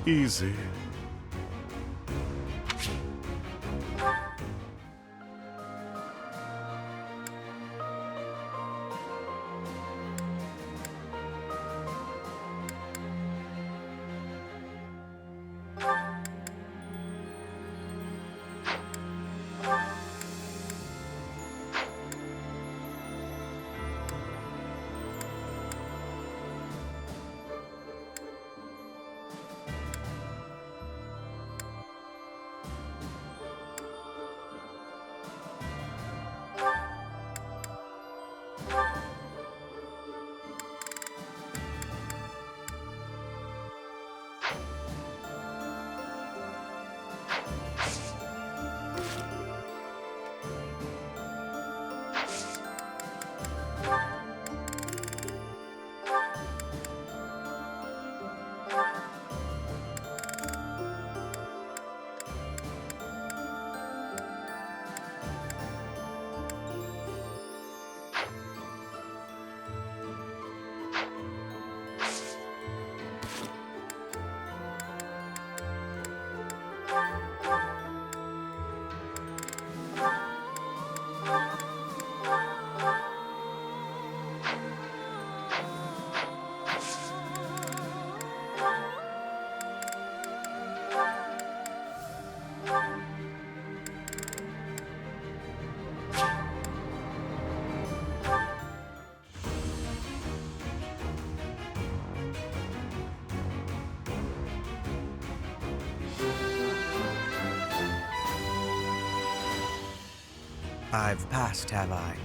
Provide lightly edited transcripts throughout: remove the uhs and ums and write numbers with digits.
Easy. I've passed, have I?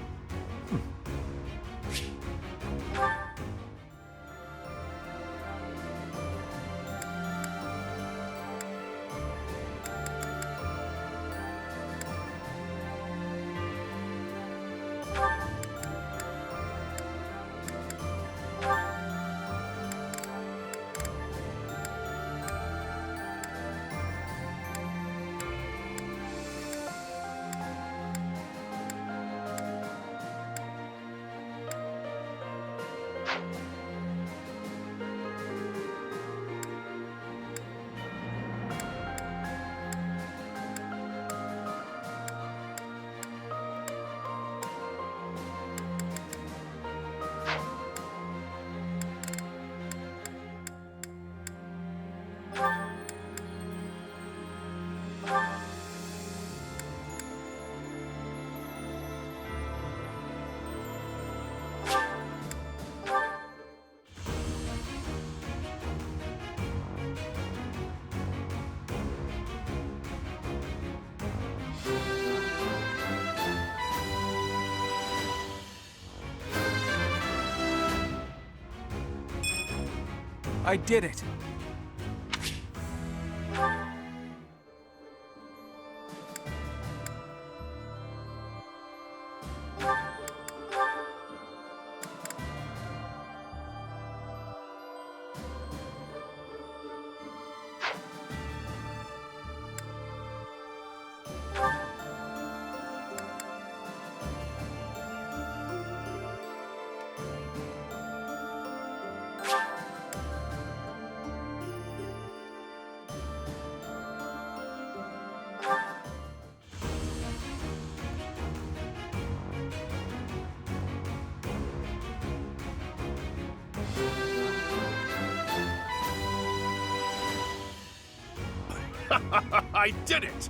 I did it! I did it!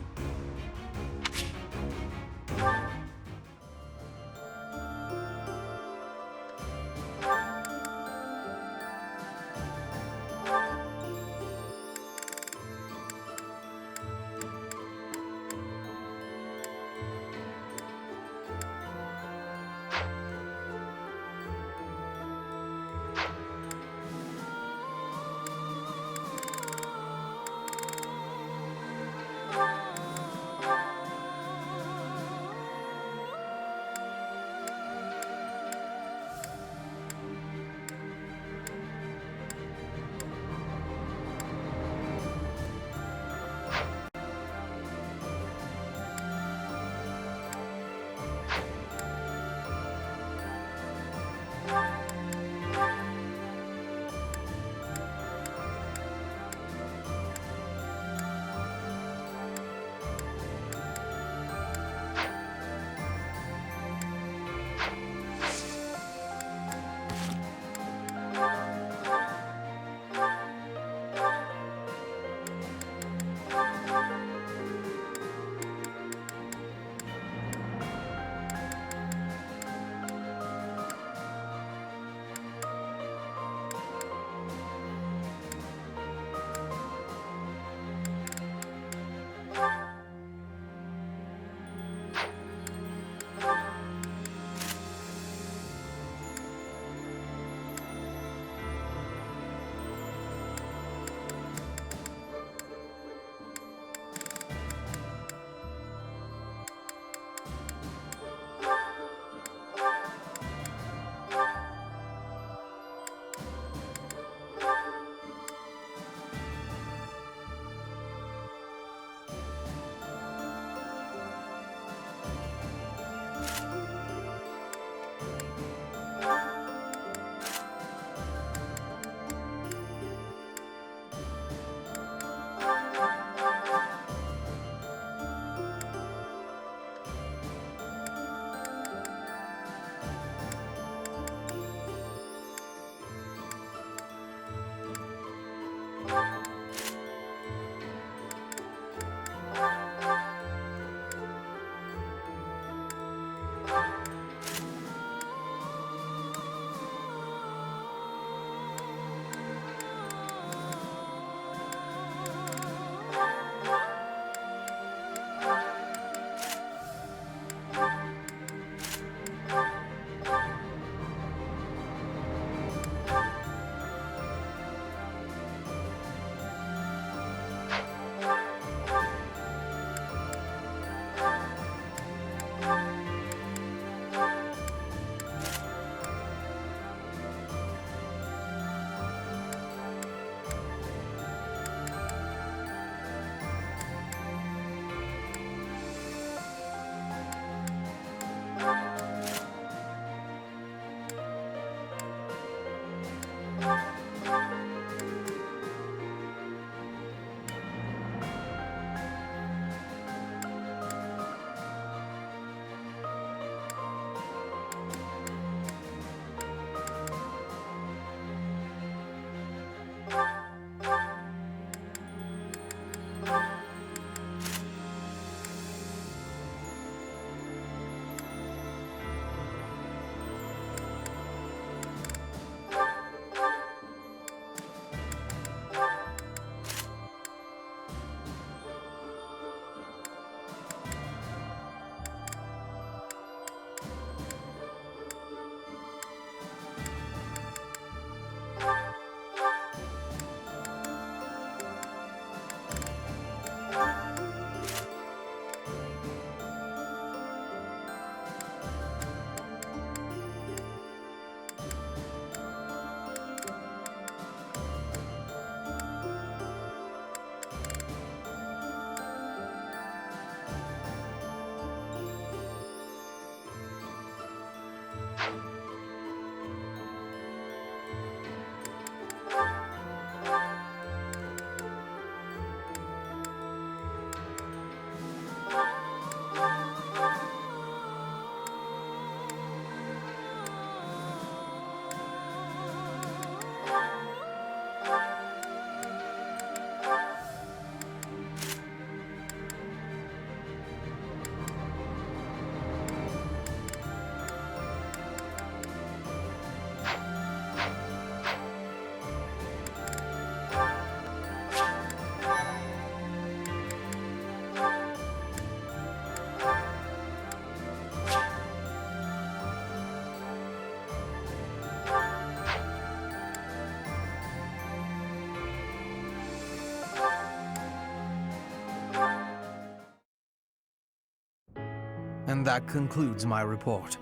And that concludes my report.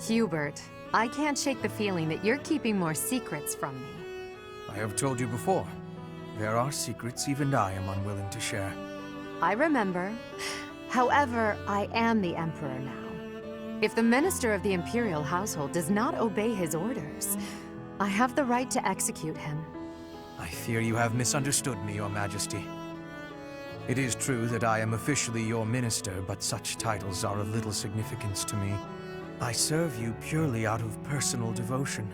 Hubert, I can't shake the feeling that you're keeping more secrets from me. I have told you before, there are secrets even I am unwilling to share. I remember. However, I am the Emperor now. If the Minister of the Imperial Household does not obey his orders, I have the right to execute him. I fear you have misunderstood me, Your Majesty. It is true that I am officially your minister, but such titles are of little significance to me. I serve you purely out of personal devotion.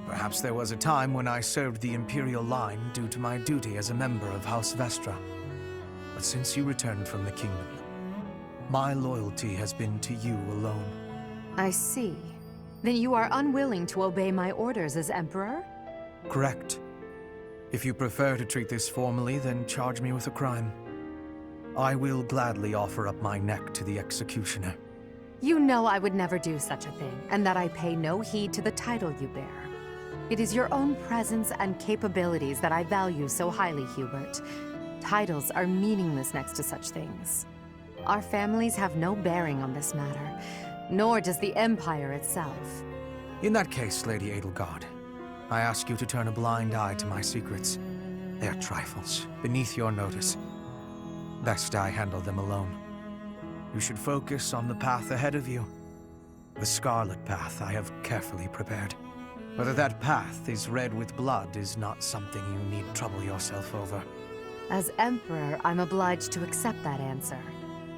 Perhaps there was a time when I served the Imperial line due to my duty as a member of House Vestra. But since you returned from the kingdom, my loyalty has been to you alone. I see. Then you are unwilling to obey my orders as Emperor? Correct. If you prefer to treat this formally, then charge me with a crime. I will gladly offer up my neck to the executioner. You know I would never do such a thing, and that I pay no heed to the title you bear. It is your own presence and capabilities that I value so highly, Hubert. Titles are meaningless next to such things. Our families have no bearing on this matter, nor does the Empire itself. In that case, Lady Edelgard, I ask you to turn a blind eye to my secrets. They are trifles, beneath your notice. Best I handle them alone. You should focus on the path ahead of you. The scarlet path I have carefully prepared. Whether that path is red with blood is not something you need trouble yourself over. As Emperor, I'm obliged to accept that answer.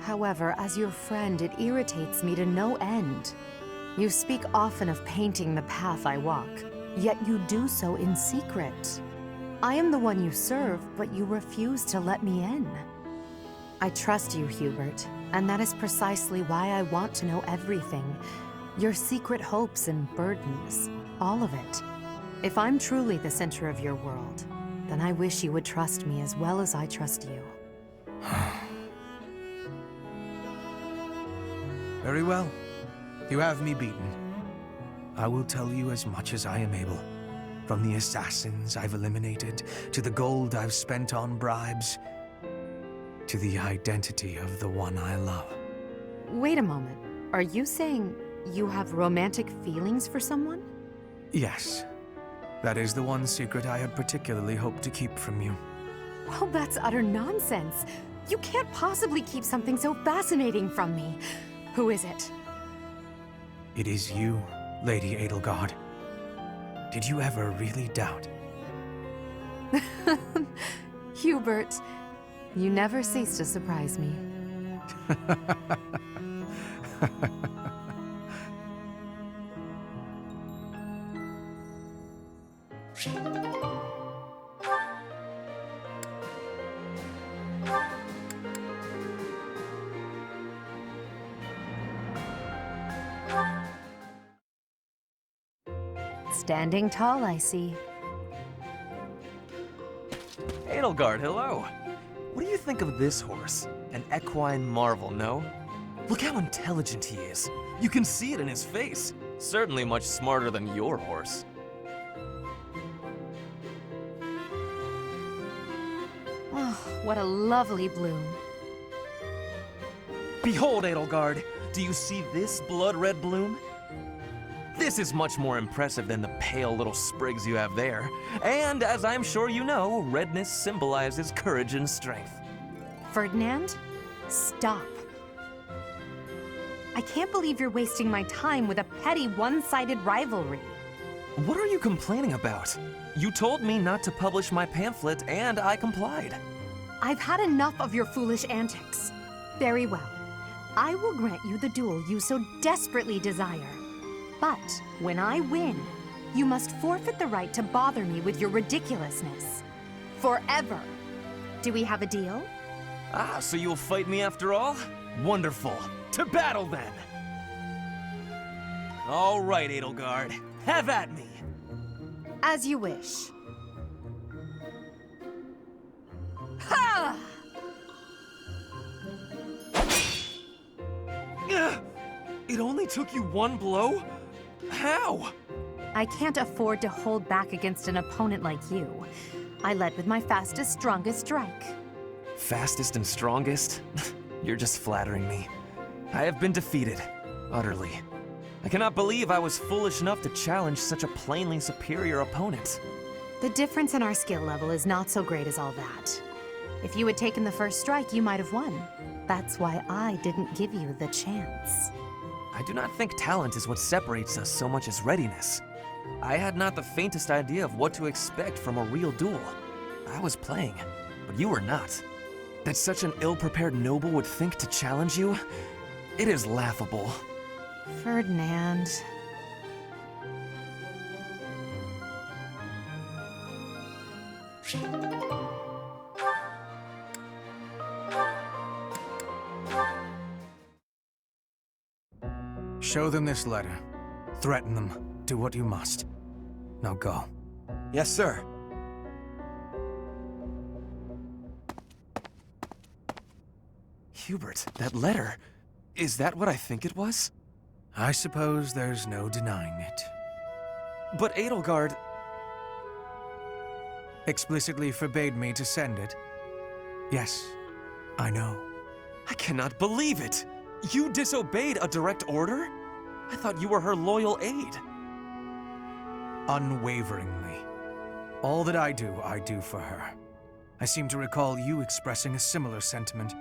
However, as your friend, it irritates me to no end. You speak often of painting the path I walk, yet you do so in secret. I am the one you serve, but you refuse to let me in. I trust you, Hubert, and that is precisely why I want to know everything. Your secret hopes and burdens, all of it. If I'm truly the center of your world, then I wish you would trust me as well as I trust you. Very well. You have me beaten. I will tell you as much as I am able. From the assassins I've eliminated, to the gold I've spent on bribes, to the identity of the one I love. Wait a moment. Are you saying you have romantic feelings for someone? Yes. That is the one secret I had particularly hoped to keep from you. Well, that's utter nonsense. You can't possibly keep something so fascinating from me. Who is it? It is you, Lady Edelgard. Did you ever really doubt? Hubert, you never cease to surprise me. Standing tall, I see. Edelgard, hello. What do you think of this horse? An equine marvel, no? Look how intelligent he is. You can see it in his face. Certainly much smarter than your horse. Oh, what a lovely bloom. Behold, Edelgard. Do you see this blood-red bloom? This is much more impressive than the pale little sprigs you have there. And as I'm sure you know, redness symbolizes courage and strength. Ferdinand, stop. I can't believe you're wasting my time with a petty one-sided rivalry. What are you complaining about? You told me not to publish my pamphlet, and I complied. I've had enough of your foolish antics. Very well. I will grant you the duel you so desperately desire. But when I win, you must forfeit the right to bother me with your ridiculousness. Forever. Do we have a deal? Ah, so you'll fight me after all? Wonderful. To battle, then! All right, Edelgard. Have at me! As you wish. Ha! It only took you one blow? How? I can't afford to hold back against an opponent like you. I led with my fastest, strongest strike. Fastest and strongest? You're just flattering me. I have been defeated, utterly. I cannot believe I was foolish enough to challenge such a plainly superior opponent. The difference in our skill level is not so great as all that. If you had taken the first strike, you might have won. That's why I didn't give you the chance. I do not think talent is what separates us so much as readiness. I had not the faintest idea of what to expect from a real duel. I was playing, but you were not. That such an ill-prepared noble would think to challenge you? It is laughable. Ferdinand. Show them this letter. Threaten them. Do what you must. Now go. Yes, sir. Hubert, that letter. Is that what I think it was? I suppose there's no denying it. But Edelgard... Explicitly forbade me to send it. Yes, I know. I cannot believe it! You disobeyed a direct order? I thought you were her loyal aide. Unwaveringly. All that I do for her. I seem to recall you expressing a similar sentiment.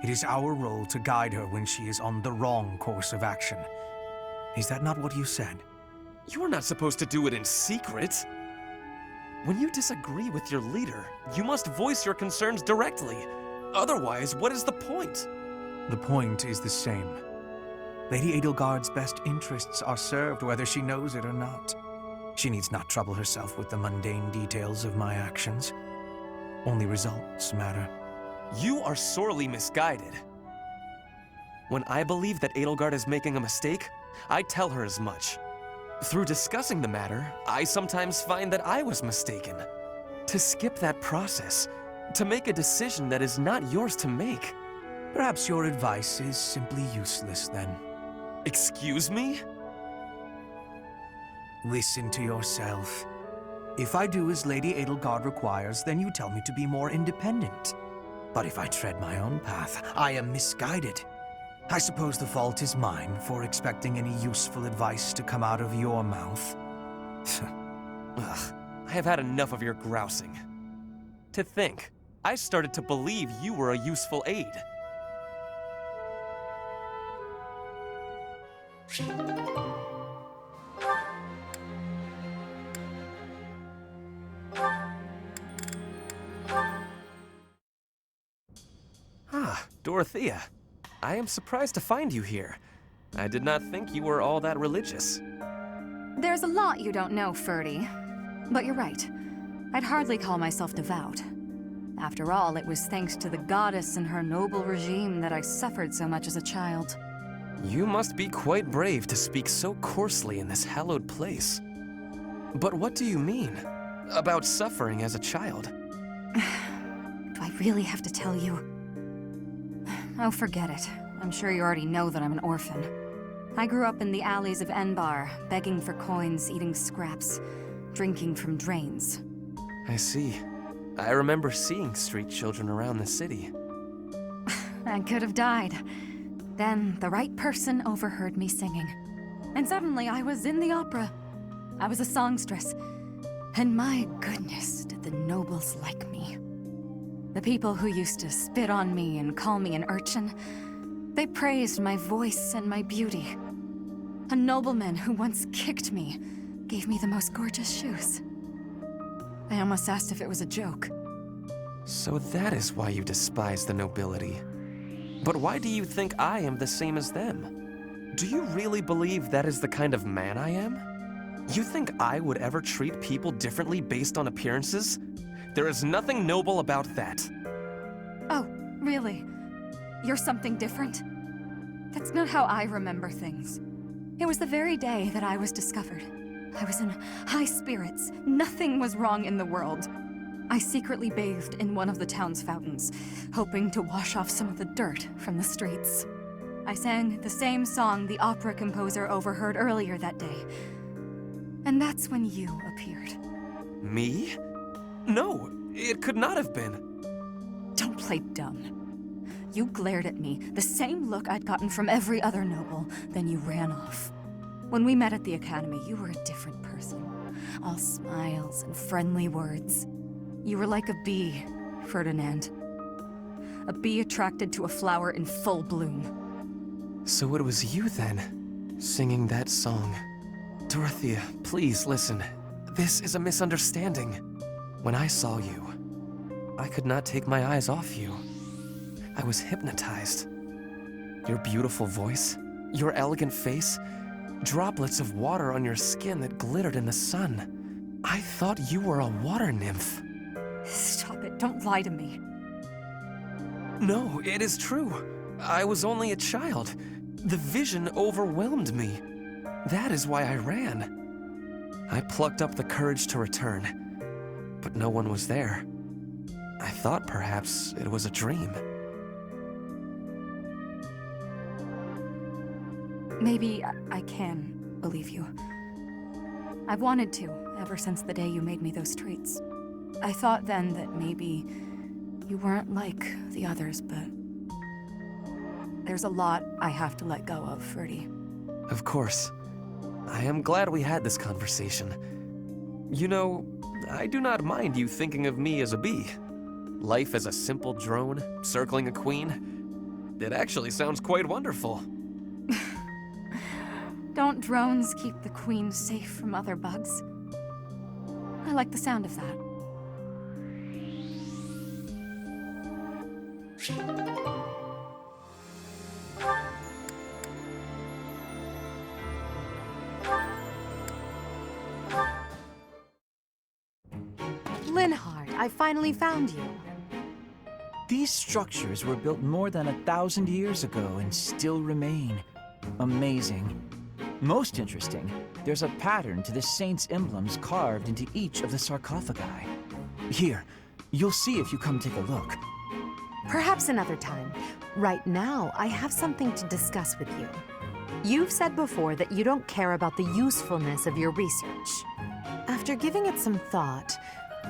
It is our role to guide her when she is on the wrong course of action. Is that not what you said? You are not supposed to do it in secret. When you disagree with your leader, you must voice your concerns directly. Otherwise, what is the point? The point is the same. Lady Edelgard's best interests are served whether she knows it or not. She needs not trouble herself with the mundane details of my actions. Only results matter. You are sorely misguided. When I believe that Edelgard is making a mistake, I tell her as much. Through discussing the matter, I sometimes find that I was mistaken. To skip that process, to make a decision that is not yours to make. Perhaps your advice is simply useless then. Excuse me? Listen to yourself. If I do as Lady Edelgard requires, then you tell me to be more independent. But if I tread my own path, I am misguided. I suppose the fault is mine for expecting any useful advice to come out of your mouth. Ugh, I have had enough of your grousing. To think, I started to believe you were a useful aide. Dorothea. I am surprised to find you here. I did not think you were all that religious. There's a lot you don't know, Ferdy. But you're right. I'd hardly call myself devout. After all, it was thanks to the goddess and her noble regime that I suffered so much as a child. You must be quite brave to speak so coarsely in this hallowed place. But what do you mean? About suffering as a child? Do I really have to tell you? Oh, forget it. I'm sure you already know that I'm an orphan. I grew up in the alleys of Enbar, begging for coins, eating scraps, drinking from drains. I see. I remember seeing street children around the city. I could have died. Then the right person overheard me singing. And suddenly I was in the opera. I was a songstress. And my goodness, did the nobles like me. The people who used to spit on me and call me an urchin, they praised my voice and my beauty. A nobleman who once kicked me gave me the most gorgeous shoes. I almost asked if it was a joke. So that is why you despise the nobility. But why do you think I am the same as them? Do you really believe that is the kind of man I am? You think I would ever treat people differently based on appearances? There is nothing noble about that. Oh, really? You're something different? That's not how I remember things. It was the very day that I was discovered. I was in high spirits. Nothing was wrong in the world. I secretly bathed in one of the town's fountains, hoping to wash off some of the dirt from the streets. I sang the same song the opera composer overheard earlier that day. And that's when you appeared. Me? No, it could not have been. Don't play dumb. You glared at me, the same look I'd gotten from every other noble, then you ran off. When we met at the academy, you were a different person. All smiles and friendly words. You were like a bee, Ferdinand. A bee attracted to a flower in full bloom. So it was you then, singing that song. Dorothea, please listen. This is a misunderstanding. When I saw you, I could not take my eyes off you. I was hypnotized. Your beautiful voice, your elegant face, droplets of water on your skin that glittered in the sun. I thought you were a water nymph. Stop it, don't lie to me. No, it is true. I was only a child. The vision overwhelmed me. That is why I ran. I plucked up the courage to return, but no one was there. I thought perhaps it was a dream. Maybe I can believe you. I've wanted to, ever since the day you made me those treats. I thought then that maybe you weren't like the others, but there's a lot I have to let go of, Ferdy. Of course. I am glad we had this conversation. You know, I do not mind you thinking of me as a bee. Life as a simple drone, circling a queen. It actually sounds quite wonderful. Don't drones keep the queen safe from other bugs? I like the sound of that. Linhardt, I finally found you. These structures were built more than 1,000 years ago and still remain. Amazing. Most interesting, there's a pattern to the saints' emblems carved into each of the sarcophagi. Here, you'll see if you come take a look. Perhaps another time. Right now, I have something to discuss with you. You've said before that you don't care about the usefulness of your research. After giving it some thought,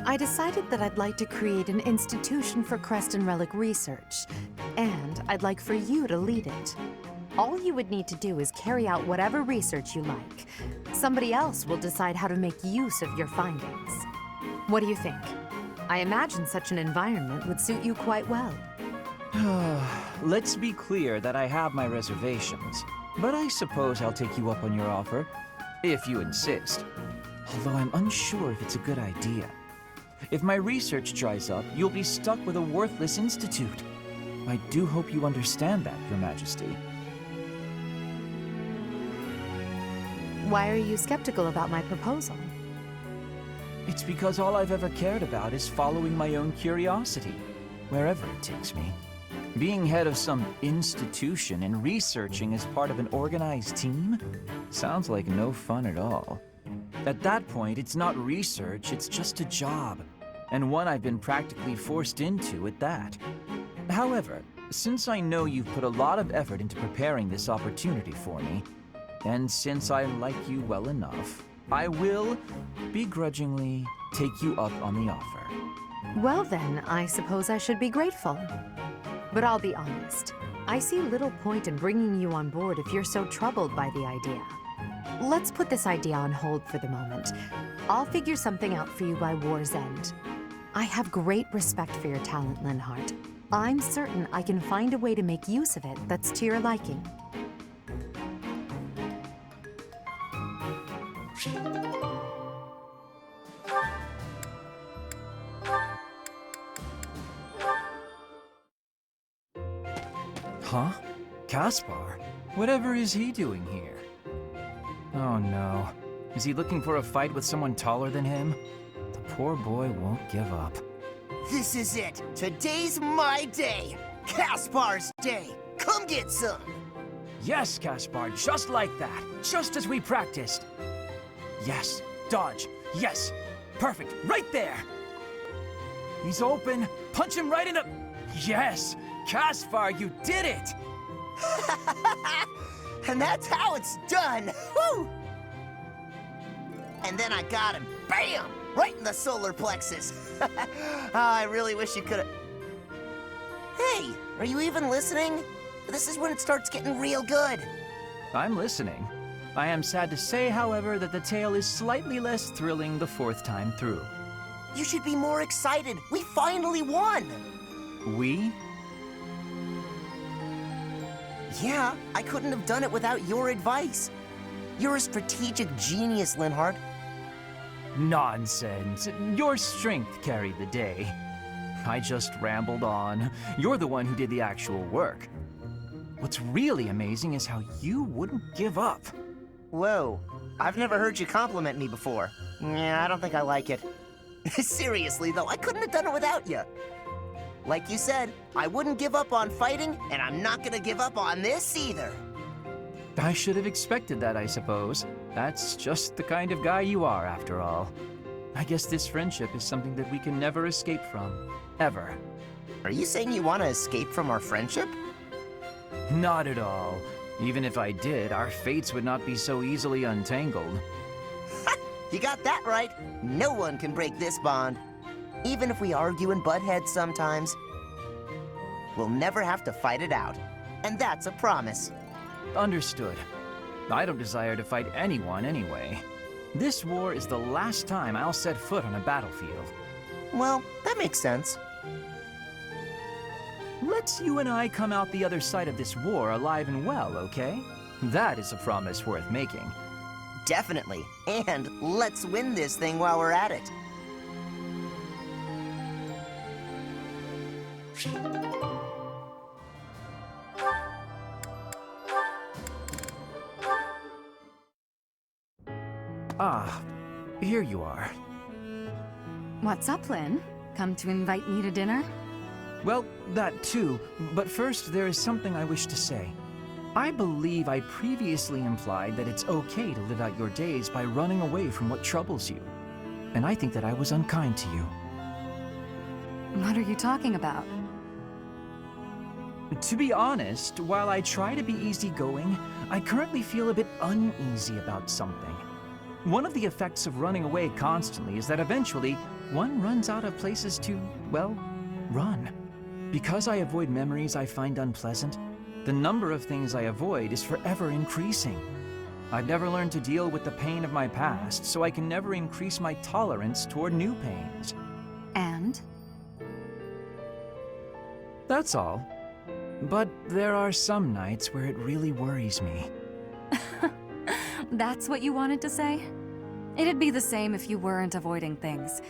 I decided that I'd like to create an institution for crest and relic research, and I'd like for you to lead it. All you would need to do is carry out whatever research you like. Somebody else will decide how to make use of your findings. What do you think? I imagine such an environment would suit you quite well. Let's be clear that I have my reservations, but I suppose I'll take you up on your offer, if you insist. Although I'm unsure if it's a good idea. If my research dries up, you'll be stuck with a worthless institute. I do hope you understand that, Your Majesty. Why are you skeptical about my proposal? It's because all I've ever cared about is following my own curiosity, wherever it takes me. Being head of some institution and researching as part of an organized team sounds like no fun at all. At that point, it's not research, it's just a job, and one I've been practically forced into at that. However, since I know you've put a lot of effort into preparing this opportunity for me, and since I like you well enough, I will, begrudgingly, take you up on the offer. Well then, I suppose I should be grateful. But I'll be honest, I see little point in bringing you on board if you're so troubled by the idea. Let's put this idea on hold for the moment. I'll figure something out for you by war's end. I have great respect for your talent, Linhardt. I'm certain I can find a way to make use of it that's to your liking. Huh? Caspar? Whatever is he doing here? Oh no. Is he looking for a fight with someone taller than him? The poor boy won't give up. This is it. Today's my day. Caspar's day. Come get some. Yes, Caspar, just like that. Just as we practiced. Yes, dodge. Yes, perfect. Right there. He's open. Punch him right in the... Yes, Caspar, you did it. And that's how it's done. Woo! And then I got him. Bam! Right in the solar plexus. Oh, I really wish you could have... Hey, Are you even listening? This is when it starts getting real good. I'm listening. I am sad to say, however, that the tale is slightly less thrilling the fourth time through. You should be more excited. We finally won! We? Yeah, I couldn't have done it without your advice. You're a strategic genius, Linhardt. Nonsense. Your strength carried the day. I just rambled on. You're the one who did the actual work. What's really amazing is how you wouldn't give up. Whoa, I've never heard you compliment me before. Yeah, I don't think I like it. Seriously, though, I couldn't have done it without you. Like you said, I wouldn't give up on fighting, and I'm not gonna give up on this either. I should have expected that, I suppose. That's just the kind of guy you are, after all. I guess this friendship is something that we can never escape from. Ever. Are you saying you want to escape from our friendship? Not at all. Even if I did, our fates would not be so easily untangled. You got that right. No one can break this bond. Even if we argue and butt heads sometimes, we'll never have to fight it out. And that's a promise. Understood. I don't desire to fight anyone anyway. This war is the last time I'll set foot on a battlefield. Well, that makes sense. Let's you and I come out the other side of this war alive and well, okay? That is a promise worth making. Definitely. And let's win this thing while we're at it. Ah, here you are. What's up, Lynn? Come to invite me to dinner? Well, that too, but first there is something I wish to say. I believe I previously implied that it's okay to live out your days by running away from what troubles you. And I think that I was unkind to you. What are you talking about? To be honest, while I try to be easygoing, I currently feel a bit uneasy about something. One of the effects of running away constantly is that eventually one runs out of places to, well, run. Because I avoid memories I find unpleasant, the number of things I avoid is forever increasing. I've never learned to deal with the pain of my past, so I can never increase my tolerance toward new pains. And? That's all. But there are some nights where it really worries me. That's what you wanted to say? It'd be the same if you weren't avoiding things.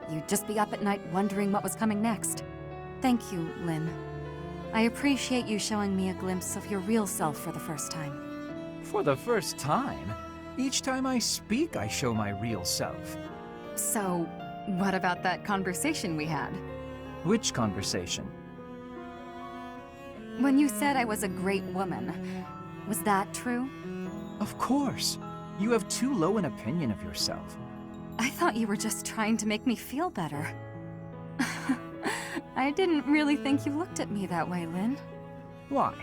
You'd just be up at night wondering what was coming next. Thank you, Lynn. I appreciate you showing me a glimpse of your real self for the first time. For the first time? Each time I speak, I show my real self. So, what about that conversation we had? Which conversation? When you said I was a great woman, was that true? Of course. You have too low an opinion of yourself. I thought you were just trying to make me feel better. I didn't really think you looked at me that way, Lynn. Why?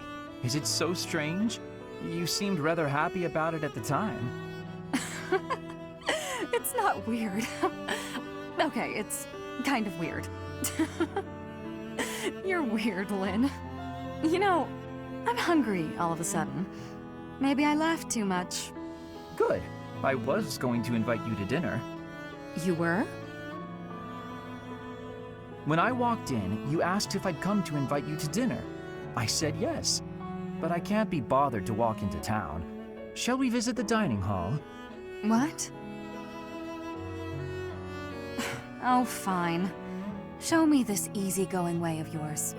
Is it so strange? You seemed rather happy about it at the time. It's not weird. Okay, it's kind of weird. You're weird, Lynn. You know, I'm hungry all of a sudden. Maybe I laughed too much. Good. I was going to invite you to dinner. You were? When I walked in, you asked if I'd come to invite you to dinner. I said yes, but I can't be bothered to walk into town. Shall we visit the dining hall? What? Oh, fine. Show me this easygoing way of yours.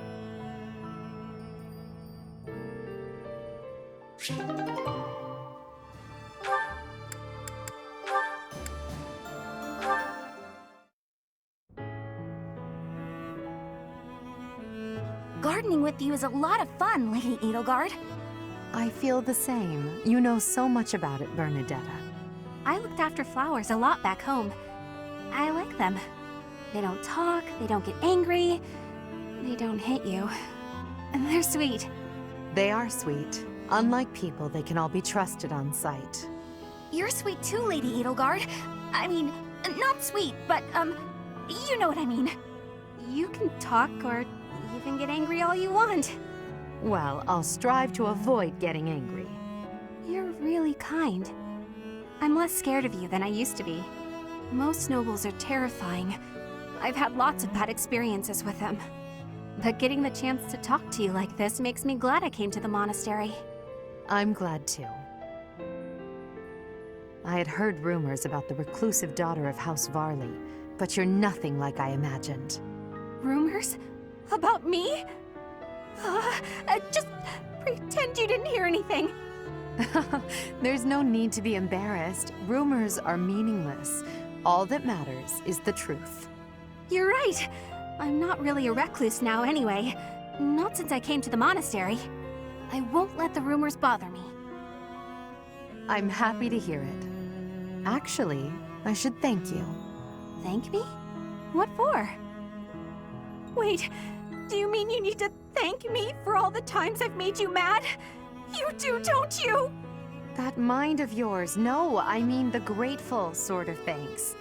Gardening with you is a lot of fun, Lady Edelgard. I feel the same. You know so much about it, Bernadetta. I looked after flowers a lot back home. I like them. They don't talk, they don't get angry, they don't hit you. And they're sweet. They are sweet. Unlike people, they can all be trusted on sight. You're sweet too, Lady Edelgard. I mean, not sweet, but, you know what I mean. You can talk or You can get angry all you want. Well, I'll strive to avoid getting angry. You're really kind. I'm less scared of you than I used to be. Most nobles are terrifying. I've had lots of bad experiences with them. But getting the chance to talk to you like this makes me glad I came to the monastery. I'm glad too. I had heard rumors about the reclusive daughter of House Varley, but you're nothing like I imagined. Rumors? About me? Just pretend you didn't hear anything. There's no need to be embarrassed. Rumors are meaningless. All that matters is the truth. You're right. I'm not really a recluse now anyway. Not since I came to the monastery. I won't let the rumors bother me. I'm happy to hear it. Actually, I should thank you. Thank me? What for? Wait, do you mean you need to thank me for all the times I've made you mad? You do, don't you? That mind of yours, no, I mean the grateful sort of thanks.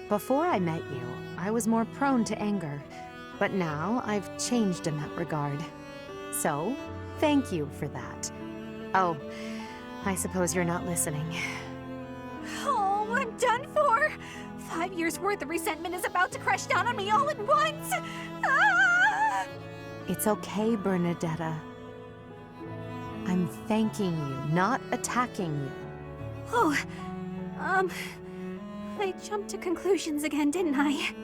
Before I met you, I was more prone to anger, but now I've changed in that regard. So, thank you for that. Oh, I suppose you're not listening. Oh, I'm done for! 5 years' worth of resentment is about to crash down on me all at once! Ah! It's okay, Bernadetta. I'm thanking you, not attacking you. Oh, I jumped to conclusions again, didn't I?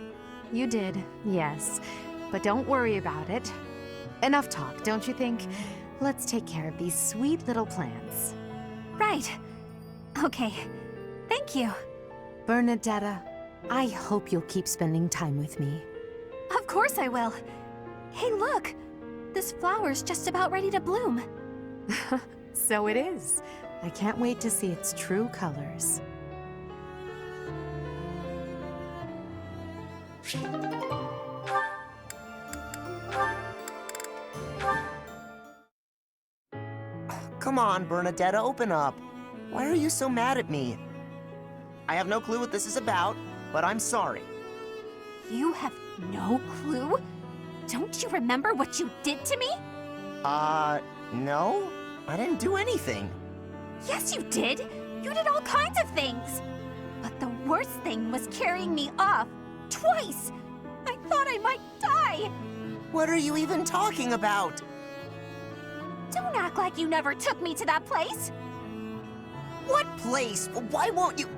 You did, yes. But don't worry about it. Enough talk, don't you think? Let's take care of these sweet little plants. Right. Okay. Thank you. Bernadetta, I hope you'll keep spending time with me. Of course I will. Hey, look! This flower's just about ready to bloom. So it is. I can't wait to see its true colors. Come on, Bernadetta, open up. Why are you so mad at me? I have no clue what this is about, but I'm sorry. You have no clue? Don't you remember what you did to me? No. I didn't do anything. Yes, you did! You did all kinds of things! But the worst thing was carrying me off. Twice! I thought I might die! What are you even talking about? Don't act like you never took me to that place! What place? Why won't you?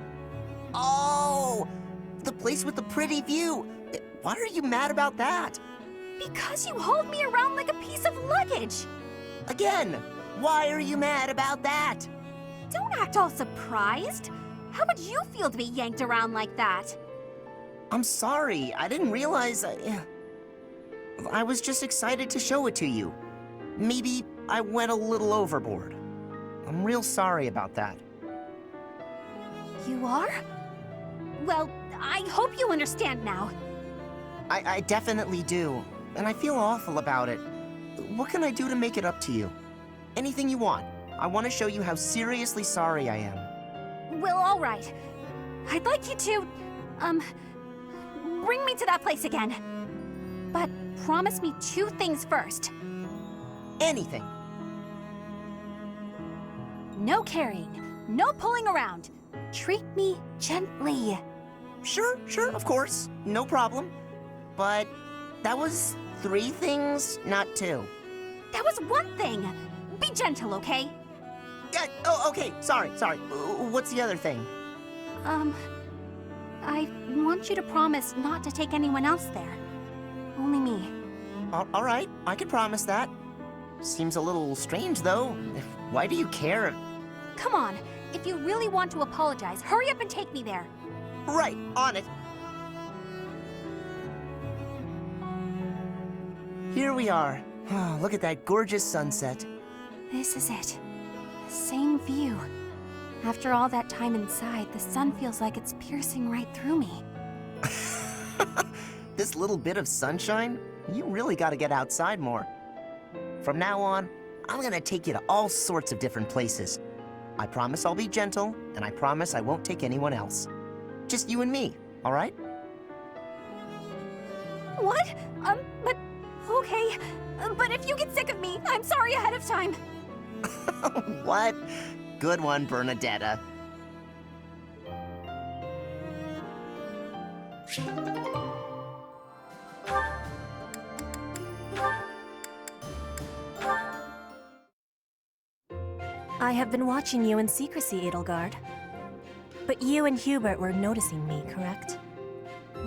Oh, the place with the pretty view. Why are you mad about that? Because you hauled me around like a piece of luggage! Again, why are you mad about that? Don't act all surprised! How would you feel to be yanked around like that? I'm sorry, I didn't realize I was just excited to show it to you. Maybe I went a little overboard. I'm real sorry about that. You are? Well, I hope you understand now. I definitely do, and I feel awful about it. What can I do to make it up to you? Anything you want. I want to show you how seriously sorry I am. Well, all right. I'd like you to, bring me to that place again. But promise me 2 things first. Anything. No carrying, no pulling around. Treat me gently. Sure, of course. No problem. But that was 3 things, not 2. That was 1 thing. Be gentle, okay? Oh, okay. Sorry. What's the other thing? I want you to promise not to take anyone else there. Only me. All right, I can promise that. Seems a little strange, though. Why do you care? Come on. If you really want to apologize, hurry up and take me there. Right, on it. Here we are. Oh, look at that gorgeous sunset. This is it. The same view. After all that time inside, the sun feels like it's piercing right through me. This little bit of sunshine? You really gotta get outside more. From now on, I'm gonna take you to all sorts of different places. I promise I'll be gentle, and I promise I won't take anyone else. Just you and me, all right? What? But Okay, but if you get sick of me, I'm sorry ahead of time. What? Good one, Bernadetta. I have been watching you in secrecy, Edelgard. But you and Hubert were noticing me, correct?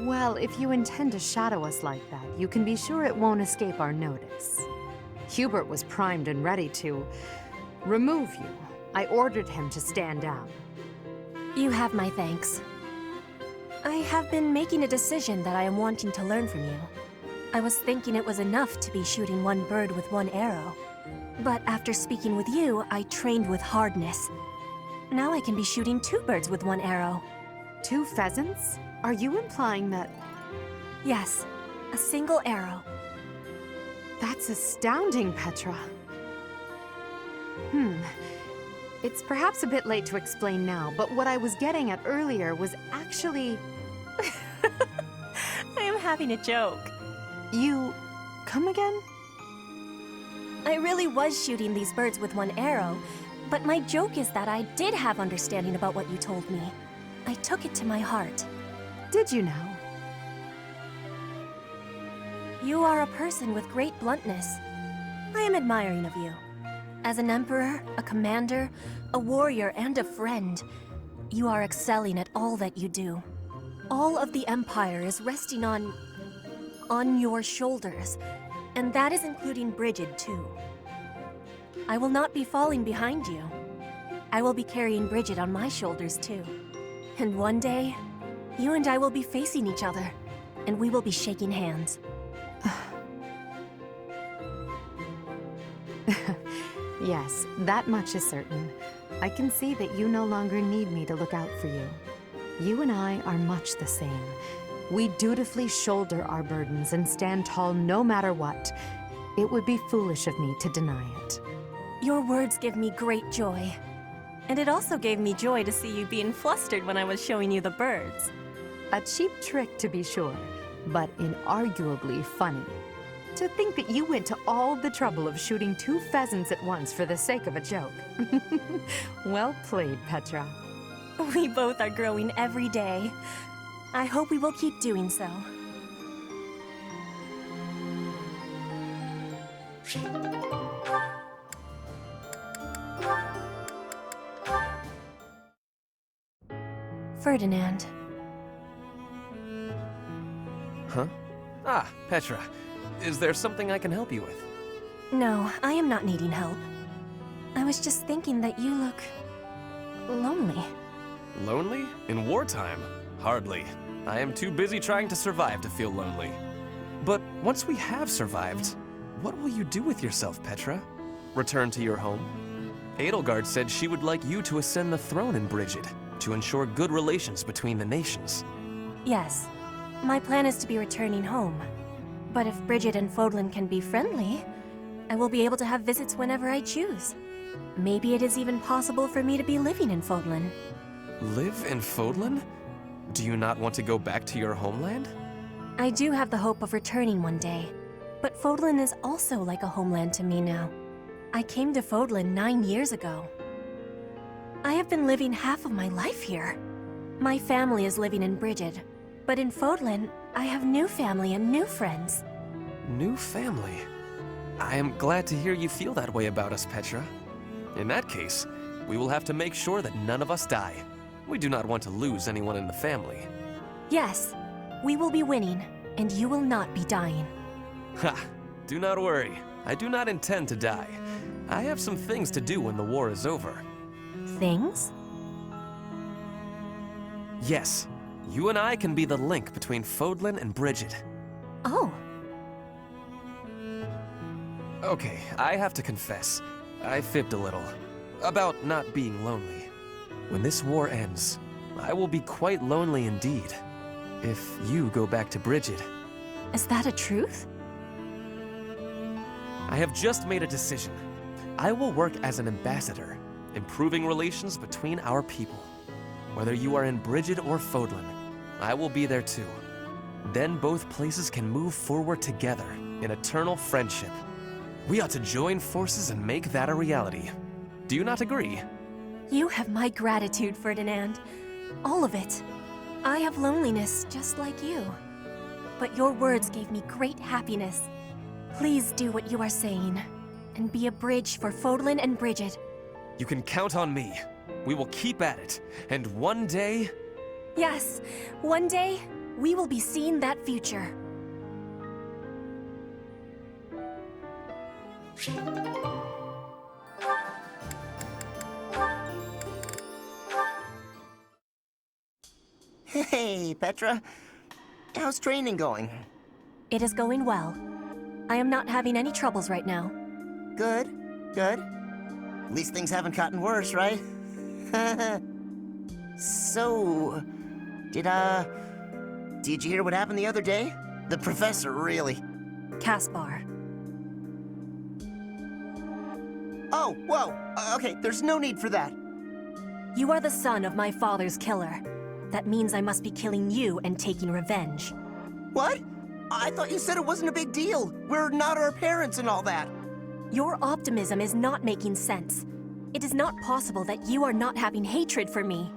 Well, if you intend to shadow us like that, you can be sure it won't escape our notice. Hubert was primed and ready to remove you. I ordered him to stand down. You have my thanks. I have been making a decision that I am wanting to learn from you. I was thinking it was enough to be shooting one bird with one arrow. But after speaking with you, I trained with hardness. Now I can be shooting 2 birds with 1 arrow. 2 pheasants? Are you implying that... Yes, a single arrow. That's astounding, Petra. It's perhaps a bit late to explain now, but what I was getting at earlier was actually... I am having a joke. You... come again? I really was shooting these birds with 1 arrow, but my joke is that I did have understanding about what you told me. I took it to my heart. Did you know? You are a person with great bluntness. I am admiring of you. As an emperor, a commander, a warrior, and a friend, you are excelling at all that you do. All of the Empire is resting on your shoulders, and that is including Brigid, too. I will not be falling behind you. I will be carrying Brigid on my shoulders, too. And one day, you and I will be facing each other, and we will be shaking hands. Yes, that much is certain. I can see that you no longer need me to look out for you. You and I are much the same. We dutifully shoulder our burdens and stand tall no matter what. It would be foolish of me to deny it. Your words give me great joy. And it also gave me joy to see you being flustered when I was showing you the birds. A cheap trick, to be sure, but inarguably funny. To think that you went to all the trouble of shooting 2 pheasants at once for the sake of a joke. Well played, Petra. We both are growing every day. I hope we will keep doing so. Ferdinand. Huh? Ah, Petra. Is there something I can help you with? No, I am not needing help. I was just thinking that you look... lonely. Lonely? In wartime? Hardly. I am too busy trying to survive to feel lonely. But once we have survived, what will you do with yourself, Petra? Return to your home? Edelgard said she would like you to ascend the throne in Brigid, to ensure good relations between the nations. Yes. My plan is to be returning home. But if Brigid and Fodlan can be friendly, I will be able to have visits whenever I choose. Maybe it is even possible for me to be living in Fodlan. Live in Fodlan? Do you not want to go back to your homeland? I do have the hope of returning one day, but Fodlan is also like a homeland to me now. I came to Fodlan 9 years ago. I have been living half of my life here. My family is living in Brigid, but in Fodlan, I have new family and new friends. New family? I am glad to hear you feel that way about us, Petra. In that case, we will have to make sure that none of us die. We do not want to lose anyone in the family. Yes, we will be winning, and you will not be dying. Ha! Do not worry. I do not intend to die. I have some things to do when the war is over. Things? Yes, you and I can be the link between Fodlan and Brigid. Oh. Okay, I have to confess, I fibbed a little about not being lonely. When this war ends, I will be quite lonely indeed. If you go back to Brigid. Is that a truth? I have just made a decision. I will work as an ambassador, improving relations between our people. Whether you are in Brigid or Fodlan, I will be there too. Then both places can move forward together in eternal friendship. We ought to join forces and make that a reality. Do you not agree? You have my gratitude, Ferdinand. All of it. I have loneliness just like you. But your words gave me great happiness. Please do what you are saying, and be a bridge for Fodlan and Bridget. You can count on me. We will keep at it, and one day... Yes, one day, we will be seeing that future. Hey, Petra. How's training going? It is going well. I am not having any troubles right now. Good, good. At least things haven't gotten worse, right? So, did you hear what happened the other day? The professor, really. Caspar. Oh, whoa, okay, there's no need for that. You are the son of my father's killer. That means I must be killing you and taking revenge. What? I thought you said it wasn't a big deal. We're not our parents and all that. Your optimism is not making sense. It is not possible that you are not having hatred for me.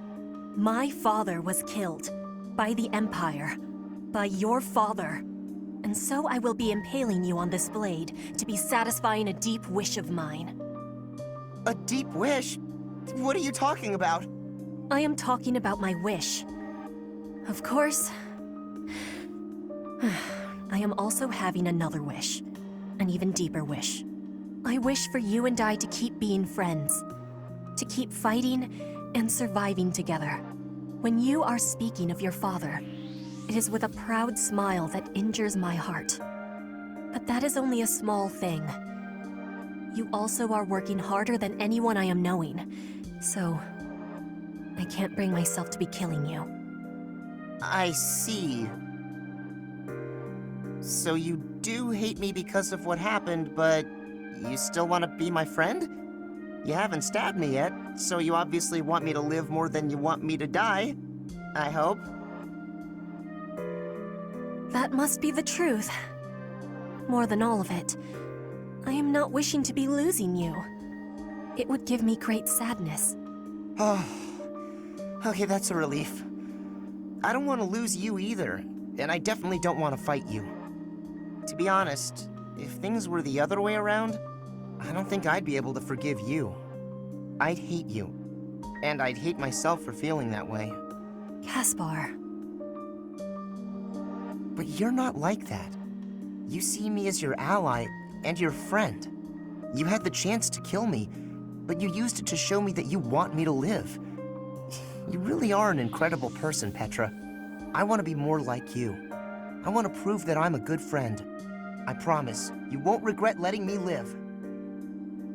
My father was killed. By the Empire. By your father. And so I will be impaling you on this blade to be satisfying a deep wish of mine. A deep wish? What are you talking about? I am talking about my wish. Of course, I am also having another wish. An even deeper wish. I wish for you and I to keep being friends. To keep fighting and surviving together. When you are speaking of your father, it is with a proud smile that injures my heart. But that is only a small thing. You also are working harder than anyone I am knowing, so I can't bring myself to be killing you. I see. So you do hate me because of what happened, but you still want to be my friend? You haven't stabbed me yet, so you obviously want me to live more than you want me to die. I hope. That must be the truth. More than all of it, I am not wishing to be losing you. It would give me great sadness. Oh, okay, that's a relief. I don't want to lose you either, and I definitely don't want to fight you. To be honest, if things were the other way around, I don't think I'd be able to forgive you. I'd hate you, and I'd hate myself for feeling that way. Caspar. But you're not like that. You see me as your ally and your friend. You had the chance to kill me, but you used it to show me that you want me to live. You really are an incredible person, Petra. I want to be more like you. I want to prove that I'm a good friend. I promise, you won't regret letting me live.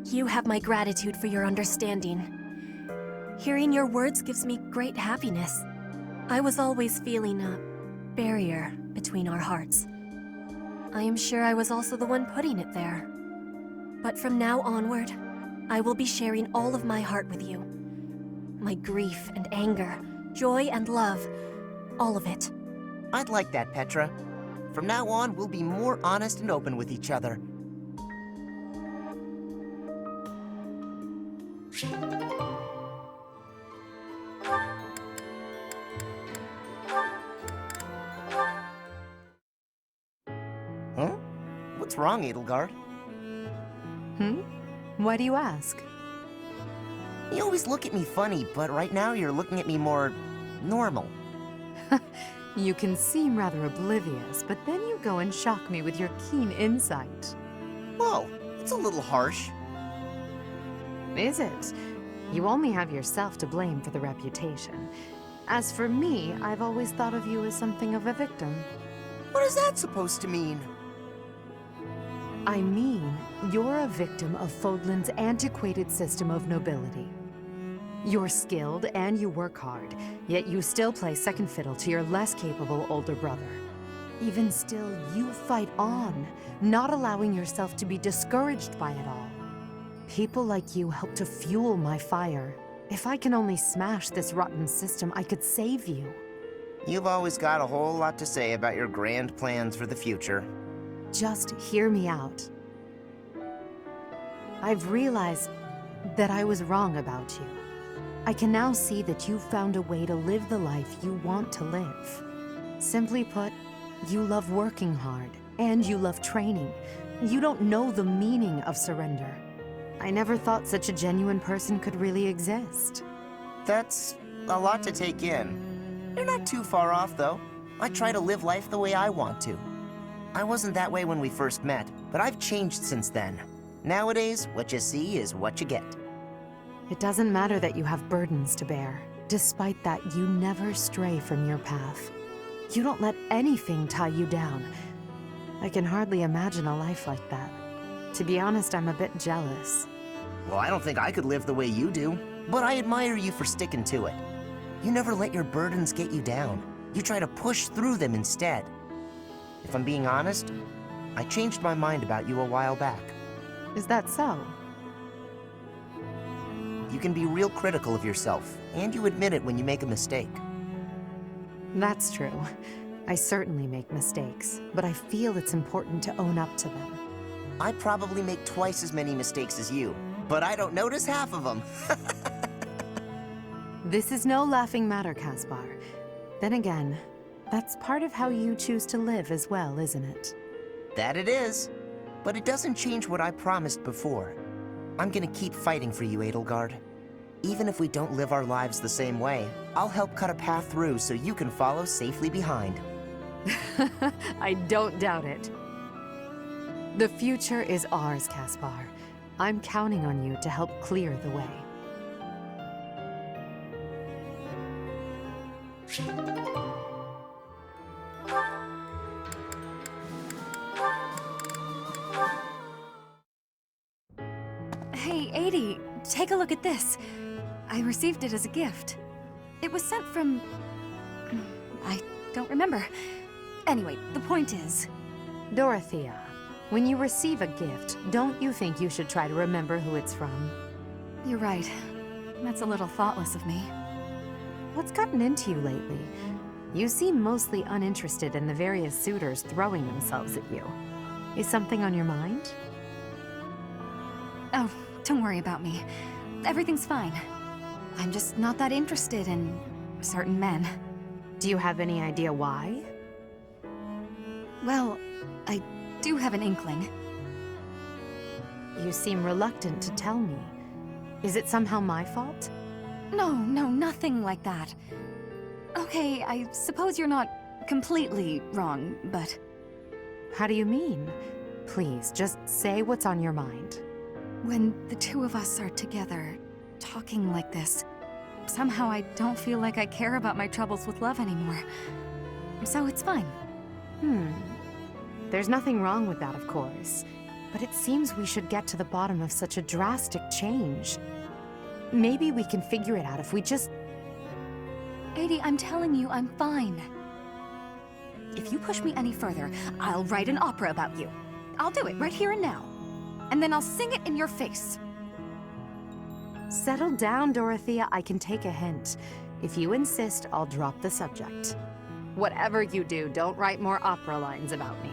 You have my gratitude for your understanding. Hearing your words gives me great happiness. I was always feeling a barrier between our hearts. I am sure I was also the one putting it there. But from now onward, I will be sharing all of my heart with you. My grief and anger, joy and love, all of it. I'd like that, Petra. From now on, we'll be more honest and open with each other. Huh? What's wrong, Edelgard? Why do you ask? You always look at me funny, but right now you're looking at me more normal. You can seem rather oblivious, but then you go and shock me with your keen insight. Whoa, it's a little harsh. Is it? You only have yourself to blame for the reputation. As for me, I've always thought of you as something of a victim. What is that supposed to mean? I mean, you're a victim of Fodlan's antiquated system of nobility. You're skilled and you work hard, yet you still play second fiddle to your less capable older brother. Even still, you fight on, not allowing yourself to be discouraged by it all. People like you help to fuel my fire. If I can only smash this rotten system, I could save you. You've always got a whole lot to say about your grand plans for the future. just hear me out. I've realized that I was wrong about you. I can now see that you've found a way to live the life you want to live. Simply put, you love working hard, and you love training. You don't know the meaning of surrender. I never thought such a genuine person could really exist. That's a lot to take in. You're not too far off, though. I try to live life the way I want to. I wasn't that way when we first met, but I've changed since then. Nowadays, what you see is what you get. It doesn't matter that you have burdens to bear. Despite that, you never stray from your path. You don't let anything tie you down. I can hardly imagine a life like that. To be honest, I'm a bit jealous. Well, I don't think I could live the way you do, but I admire you for sticking to it. You never let your burdens get you down. You try to push through them instead. If I'm being honest, I changed my mind about you a while back. Is that so? You can be real critical of yourself, and you admit it when you make a mistake. That's true. I certainly make mistakes, but I feel it's important to own up to them. I probably make twice as many mistakes as you, but I don't notice half of them. This is no laughing matter, Caspar. Then again, that's part of how you choose to live as well, isn't it? That it is. But it doesn't change what I promised before. I'm gonna keep fighting for you, Edelgard. Even if we don't live our lives the same way, I'll help cut a path through so you can follow safely behind. I don't doubt it. The future is ours, Caspar. I'm counting on you to help clear the way. Hey, Adie, take a look at this. I received it as a gift. It was sent from... I don't remember. Anyway, the point is... Dorothea, when you receive a gift, don't you think you should try to remember who it's from? You're right. That's a little thoughtless of me. What's gotten into you lately? You seem mostly uninterested in the various suitors throwing themselves at you. Is something on your mind? Oh, don't worry about me. Everything's fine. I'm just not that interested in certain men. Do you have any idea why? Well, I do have an inkling. You seem reluctant to tell me. Is it somehow my fault? No, nothing like that. Okay, I suppose you're not completely wrong, but... How do you mean? Please, just say what's on your mind. When the two of us are together, talking like this, somehow I don't feel like I care about my troubles with love anymore. So it's fine. There's nothing wrong with that, of course. But it seems we should get to the bottom of such a drastic change. Maybe we can figure it out if we just... Adie, I'm telling you, I'm fine. If you push me any further, I'll write an opera about you. I'll do it right here and now. And then I'll sing it in your face. Settle down, Dorothea. I can take a hint. If you insist, I'll drop the subject. Whatever you do, don't write more opera lines about me.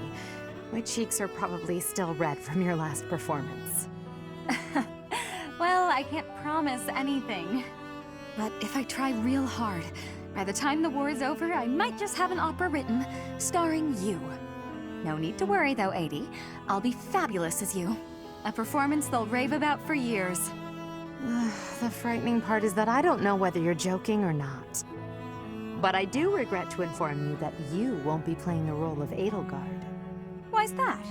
My cheeks are probably still red from your last performance. Well, I can't promise anything. But if I try real hard, by the time the war is over, I might just have an opera written, starring you. No need to worry though, Adie. I'll be fabulous as you. A performance they'll rave about for years. The frightening part is that I don't know whether you're joking or not. But I do regret to inform you that you won't be playing the role of Edelgard. Why's that?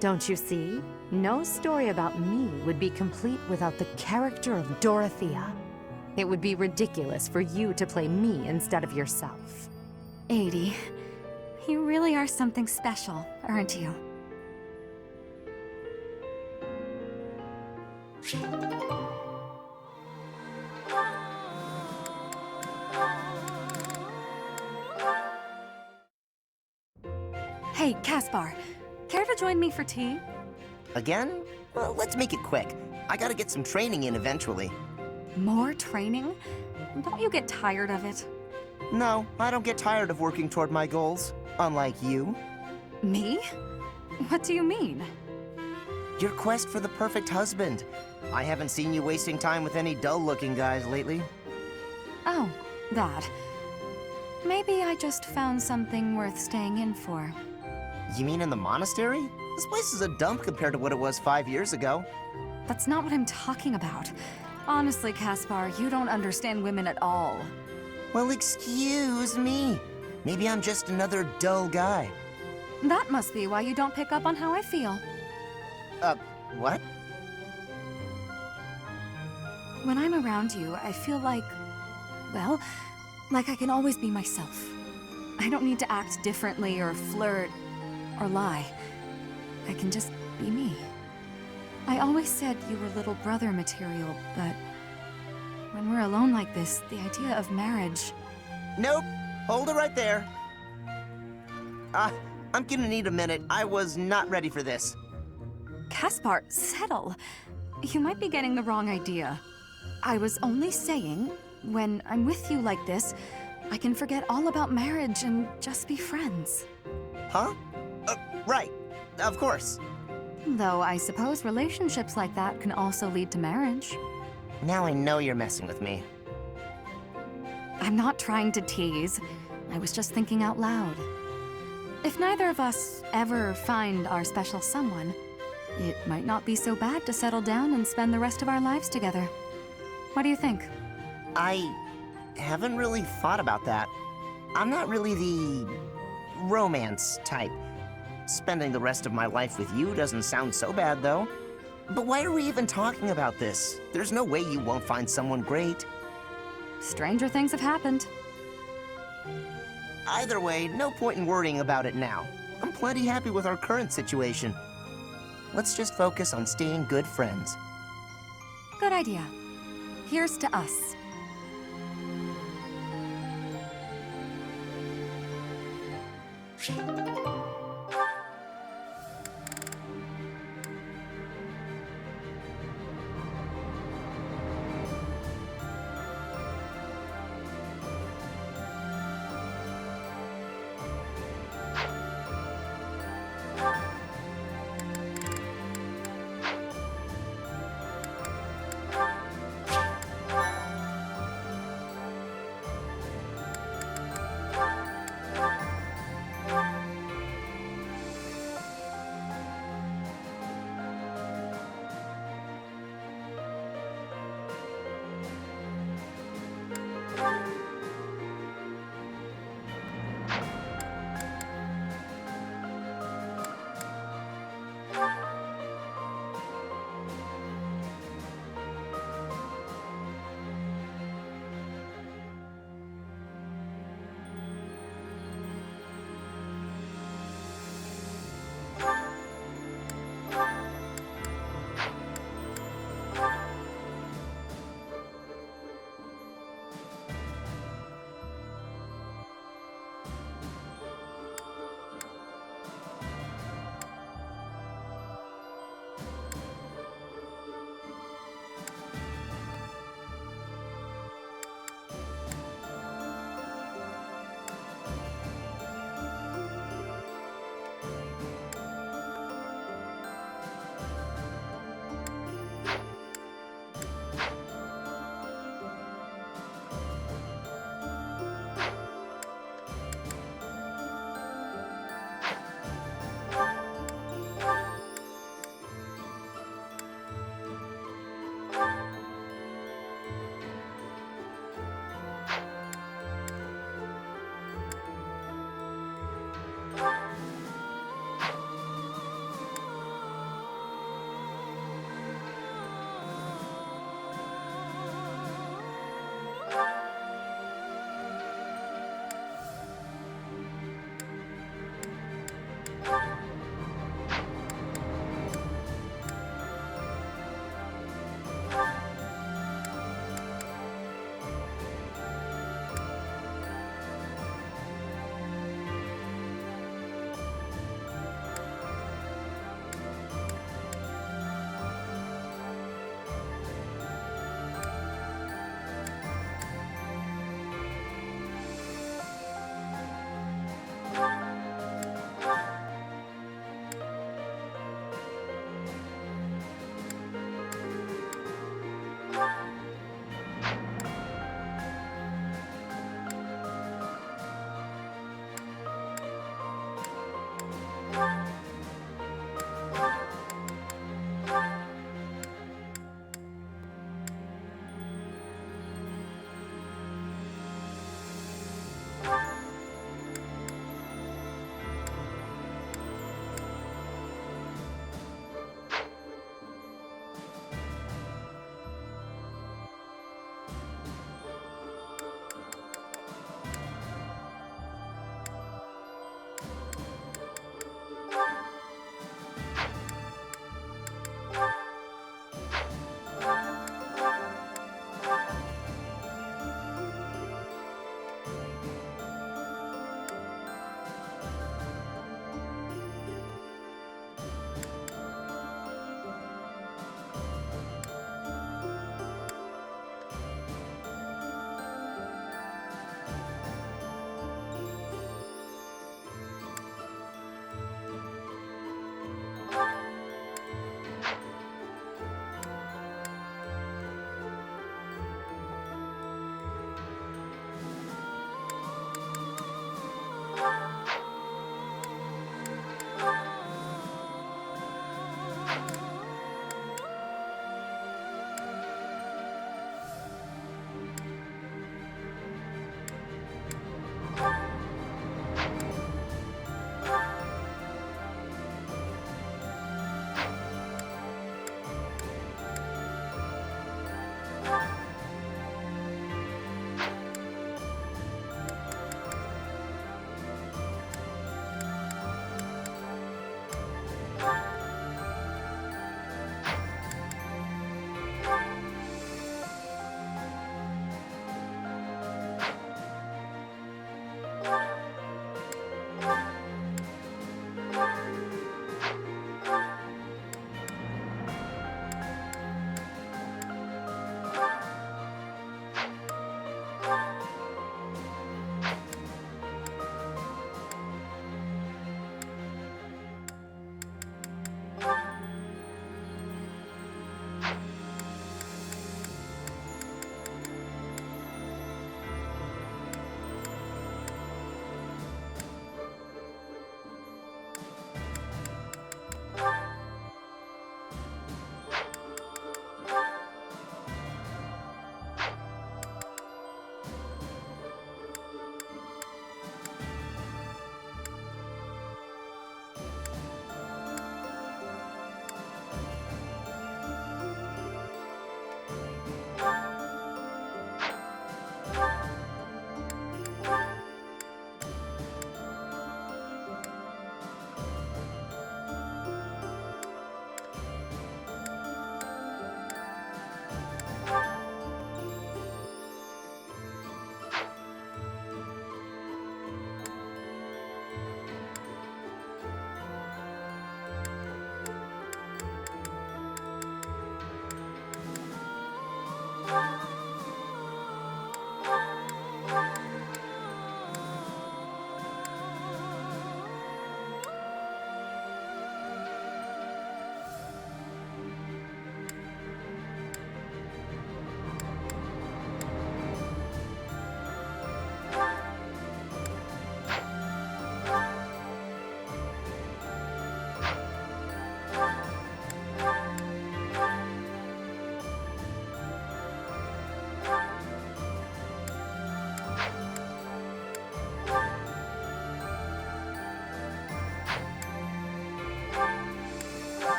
Don't you see? No story about me would be complete without the character of Dorothea. It would be ridiculous for you to play me instead of yourself. Adie, you really are something special, aren't you? Hey, Caspar, care to join me for tea? Again? Well, let's make it quick. I gotta get some training in eventually. More training? Don't you get tired of it? No, I don't get tired of working toward my goals. unlike you. Me? What do you mean? Your quest for the perfect husband. I haven't seen you wasting time with any dull-looking guys lately. Oh, that. Maybe I just found something worth staying in for. You mean in the monastery? This place is a dump compared to what it was 5 years ago. That's not what I'm talking about. Honestly, Caspar, you don't understand women at all. Well, excuse me. Maybe I'm just another dull guy. That must be why you don't pick up on how I feel. What? When I'm around you, I feel like, well, like I can always be myself. I don't need to act differently or flirt or lie. I can just be me. I always said you were little brother material, but when we're alone like this, the idea of marriage... Nope. Hold it right there. I'm gonna need a minute. I was not ready for this. Caspar, settle. You might be getting the wrong idea. I was only saying, when I'm with you like this, I can forget all about marriage and just be friends. Huh? Right. Of course. Though I suppose relationships like that can also lead to marriage. Now I know you're messing with me. I'm not trying to tease. I was just thinking out loud. If neither of us ever find our special someone, it might not be so bad to settle down and spend the rest of our lives together. What do you think? I haven't really thought about that. I'm not really the romance type. Spending the rest of my life with you doesn't sound so bad, though. But why are we even talking about this? There's no way you won't find someone great. Stranger things have happened. Either way, no point in worrying about it now. I'm plenty happy with our current situation. Let's just focus on staying good friends. Good idea. Here's to us.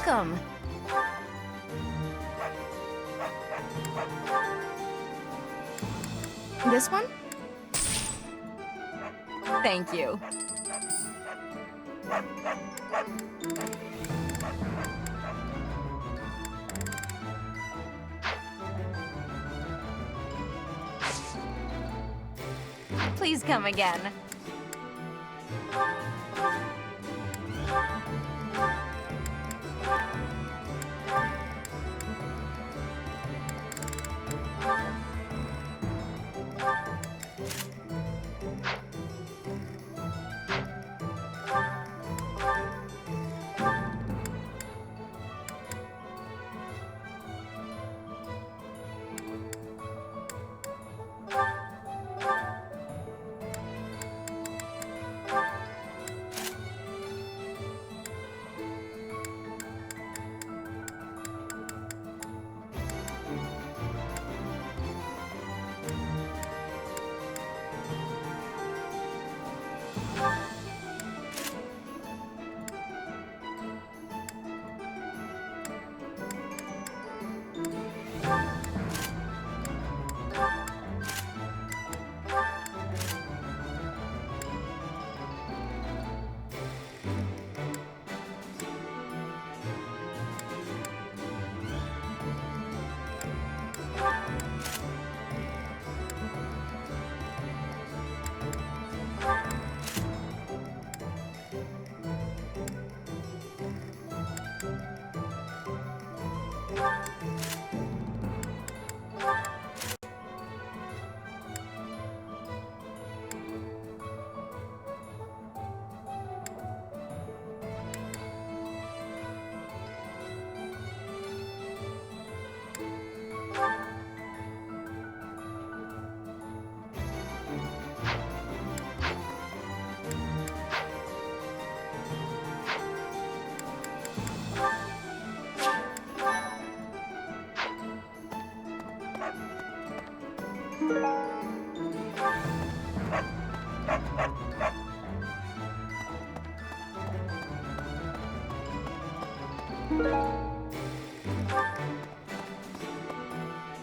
Welcome. This one? Thank you. Please come again.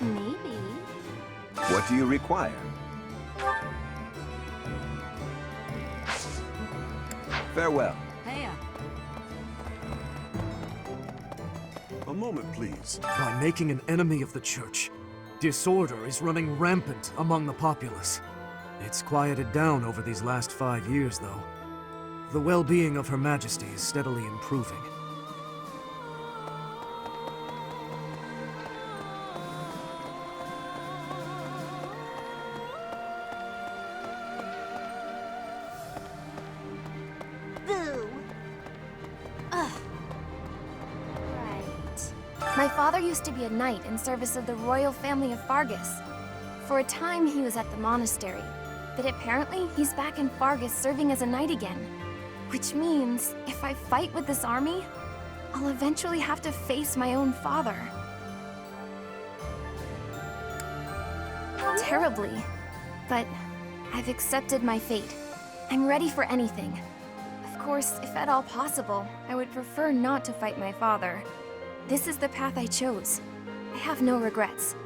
Maybe. What do you require? Farewell. Hey, A moment, please. By making an enemy of the church, disorder is running rampant among the populace. It's quieted down over these last 5 years, though. The well-being of Her Majesty is steadily improving. Boo! Ugh. Right. My father used to be a knight in service of the royal family of Fargus. For a time, he was at the monastery, but apparently he's back in Fargus serving as a knight again. Which means, if I fight with this army, I'll eventually have to face my own father. Terribly. But I've accepted my fate. I'm ready for anything. Of course, if at all possible, I would prefer not to fight my father. This is the path I chose. I have no regrets.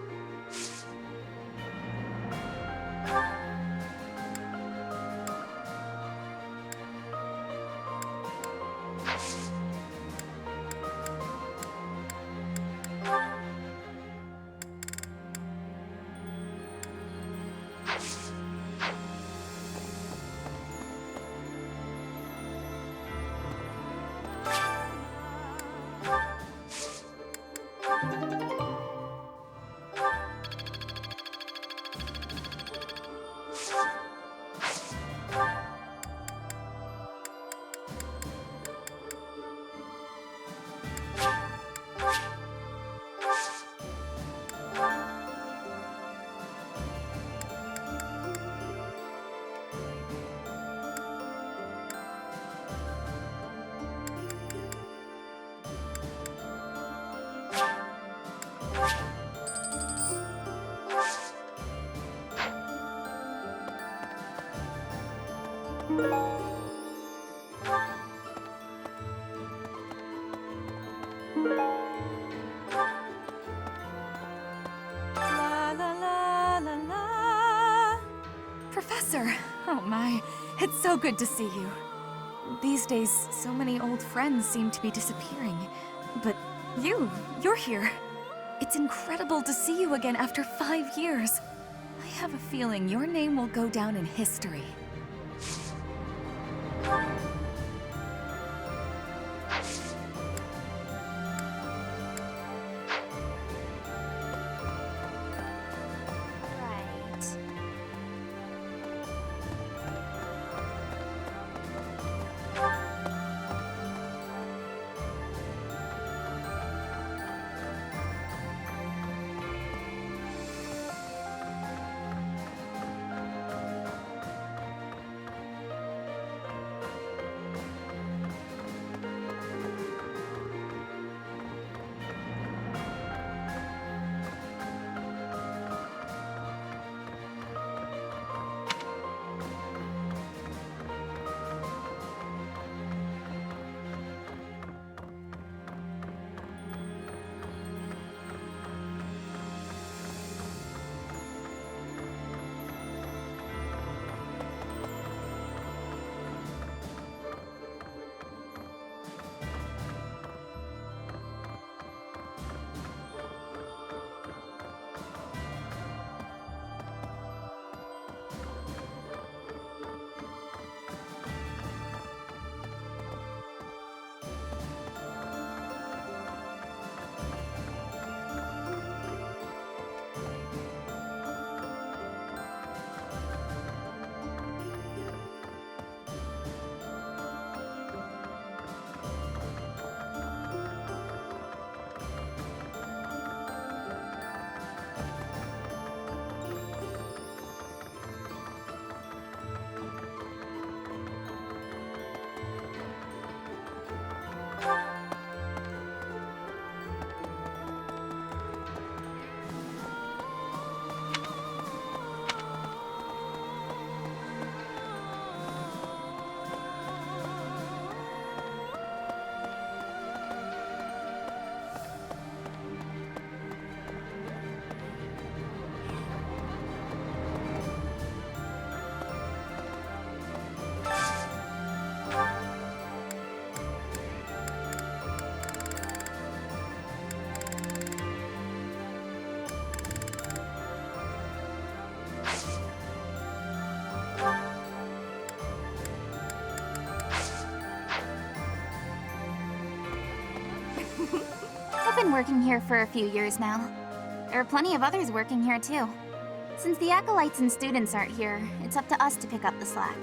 La la la la la. Professor! Oh my, it's so good to see you. These days, so many old friends seem to be disappearing. But you're here. It's incredible to see you again after 5 years. I have a feeling your name will go down in history. Right. I've been working here for a few years now. There are plenty of others working here too. Since the acolytes and students aren't here, it's up to us to pick up the slack.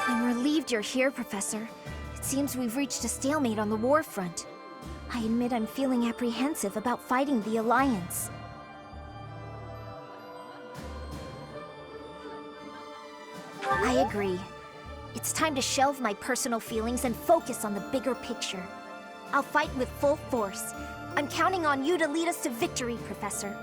I'm relieved you're here, Professor. It seems we've reached a stalemate on the war front. I admit I'm feeling apprehensive about fighting the Alliance. I agree. It's time to shelve my personal feelings and focus on the bigger picture. I'll fight with full force. I'm counting on you to lead us to victory, Professor.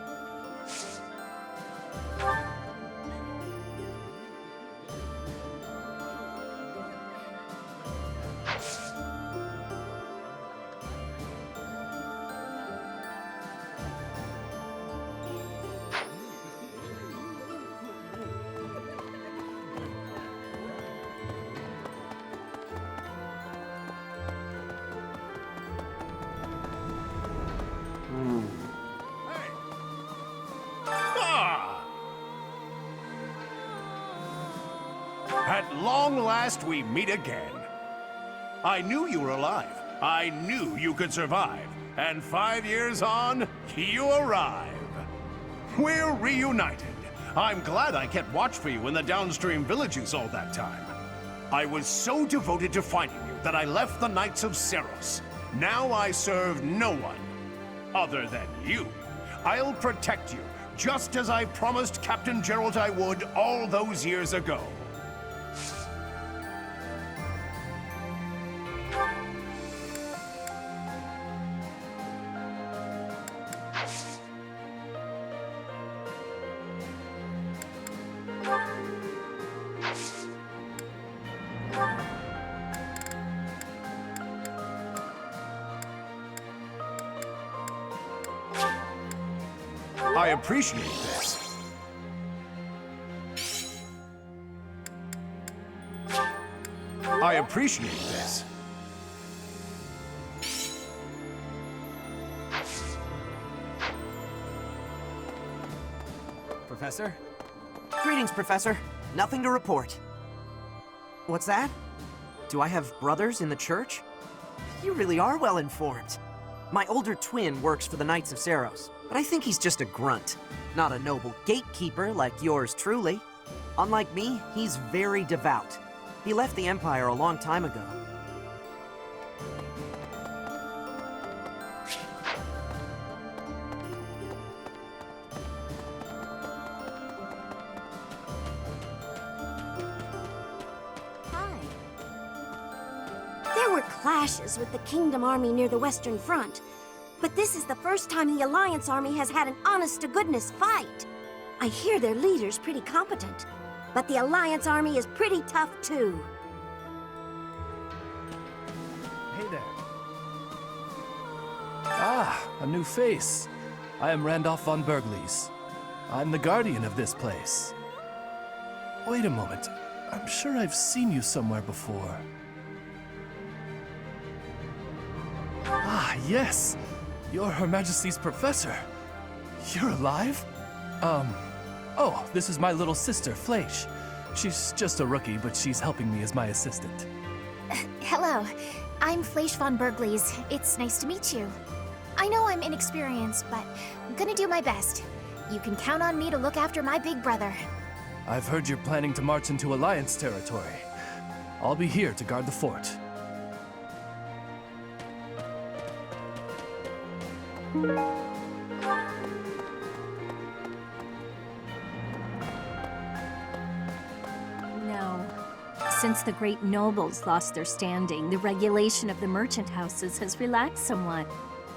At long last, we meet again. I knew you were alive. I knew you could survive. And 5 years on, you arrive. We're reunited. I'm glad I kept watch for you in the downstream villages all that time. I was so devoted to finding you that I left the Knights of Seros. Now I serve no one other than you. I'll protect you, just as I promised Captain Gerald I would all those years ago. I appreciate this. I appreciate this. Professor? Greetings, Professor. Nothing to report. What's that? Do I have brothers in the church? You really are well informed. My older twin works for the Knights of Seros, but I think he's just a grunt, not a noble gatekeeper like yours truly. Unlike me, he's very devout. He left the Empire a long time ago. There were clashes with the Kingdom Army near the Western Front, but this is the first time the Alliance Army has had an honest-to-goodness fight. I hear their leader's pretty competent, but the Alliance Army is pretty tough too. Hey there. Ah, a new face. I am Randolph von Bergles. I'm the guardian of this place. Wait a moment. I'm sure I've seen you somewhere before. Ah, yes! You're Her Majesty's professor. You're alive? Oh, this is my little sister, Fleisch. She's just a rookie, but she's helping me as my assistant. Hello, I'm Fleisch von Bergles. It's nice to meet you. I know I'm inexperienced, but I'm gonna do my best. You can count on me to look after my big brother. I've heard you're planning to march into Alliance territory. I'll be here to guard the fort. No. Since the great nobles lost their standing, the regulation of the merchant houses has relaxed somewhat.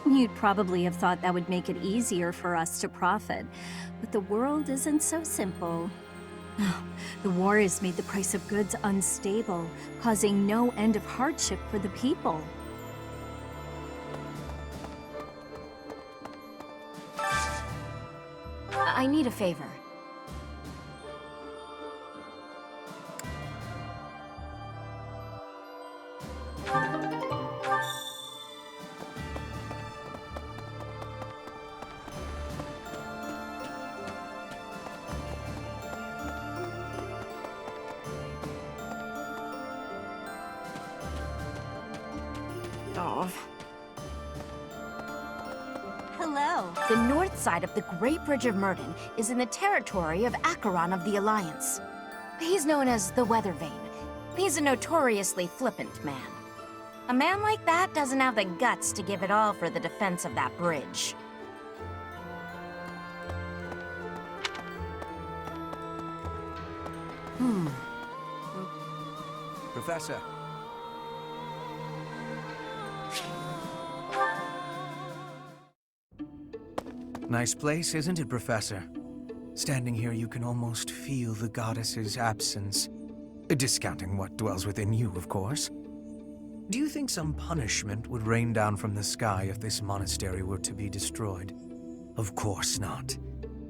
You'd probably have thought that would make it easier for us to profit, but the world isn't so simple. The war has made the price of goods unstable, causing no end of hardship for the people. I need a favor. Hello. The north side of the Great Bridge of Myrden is in the territory of Acheron of the Alliance. He's known as the Weather Vane. He's a notoriously flippant man. A man like that doesn't have the guts to give it all for the defense of that bridge. Professor. Nice place, isn't it, Professor? Standing here, you can almost feel the goddess's absence. Discounting what dwells within you, of course. Do you think some punishment would rain down from the sky if this monastery were to be destroyed? Of course not.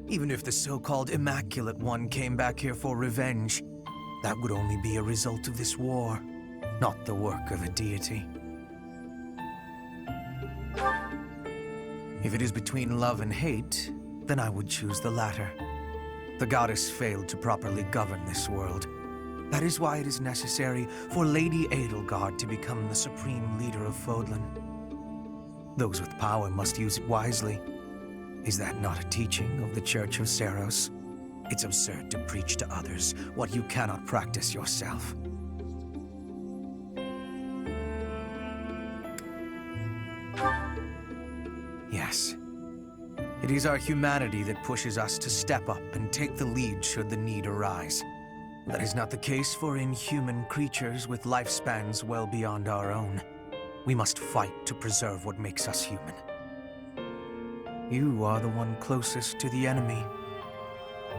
Even if the so-called Immaculate One came back here for revenge, that would only be a result of this war, not the work of a deity. If it is between love and hate, then I would choose the latter. The goddess failed to properly govern this world. That is why it is necessary for Lady Edelgard to become the supreme leader of Fodlan. Those with power must use it wisely. Is that not a teaching of the Church of Seros? It's absurd to preach to others what you cannot practice yourself. Yes. It is our humanity that pushes us to step up and take the lead should the need arise. That is not the case for inhuman creatures with lifespans well beyond our own. We must fight to preserve what makes us human. You are the one closest to the enemy.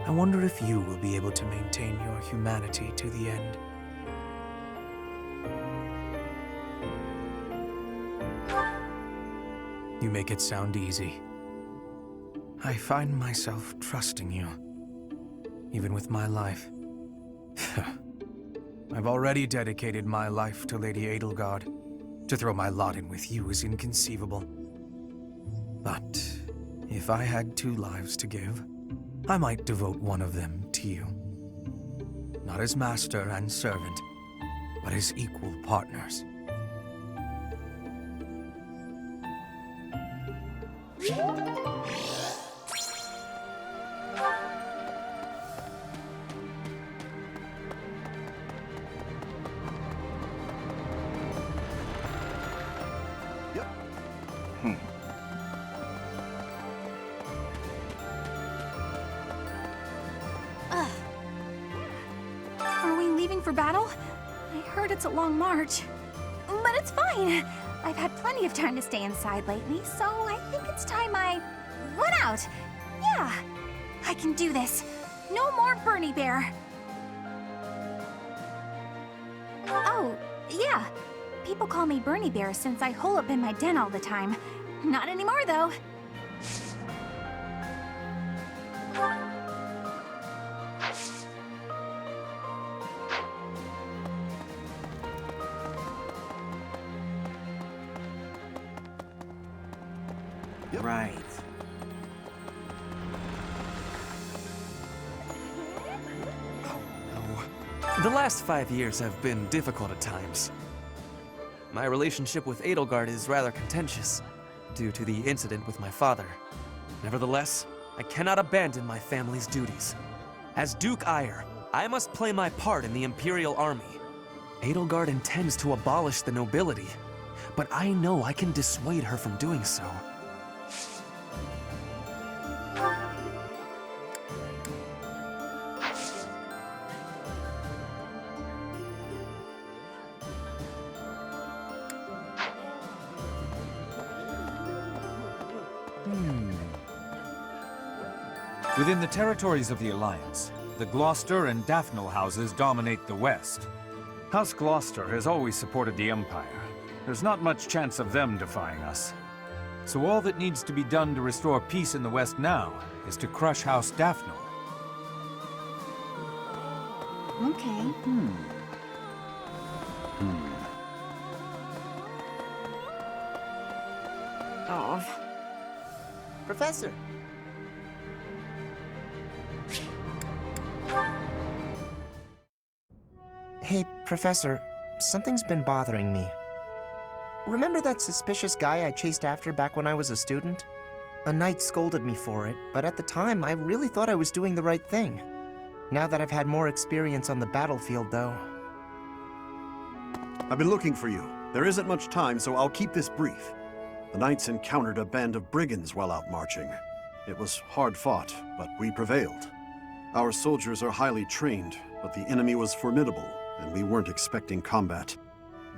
I wonder if you will be able to maintain your humanity to the end. You make it sound easy. I find myself trusting you, even with my life. I've already dedicated my life to Lady Edelgard. To throw my lot in with you is inconceivable. But if I had 2 lives to give, I might devote one of them to you. Not as master and servant, but as equal partners. Are we leaving for battle? I heard it's a long march. But it's fine. I've had plenty of time to stay inside lately, so I think it's time I run out. Yeah, I can do this. No more Bernie Bear. Oh, yeah. People call me Bernie Bear since I hole up in my den all the time. Not anymore, though. Right. The last 5 years have been difficult at times. My relationship with Edelgard is rather contentious, due to the incident with my father. Nevertheless, I cannot abandon my family's duties. As Duke Eyre, I must play my part in the Imperial Army. Edelgard intends to abolish the nobility, but I know I can dissuade her from doing so. Within the territories of the Alliance, the Gloucester and Daphne houses dominate the West. House Gloucester has always supported the Empire. There's not much chance of them defying us. So all that needs to be done to restore peace in the West now is to crush House Daphne. Okay. Oh. Professor. Hey, Professor, something's been bothering me. Remember that suspicious guy I chased after back when I was a student? A knight scolded me for it, but at the time I really thought I was doing the right thing. Now that I've had more experience on the battlefield, though... I've been looking for you. There isn't much time, so I'll keep this brief. The knights encountered a band of brigands while out marching. It was hard fought, but we prevailed. Our soldiers are highly trained, but the enemy was formidable, and we weren't expecting combat.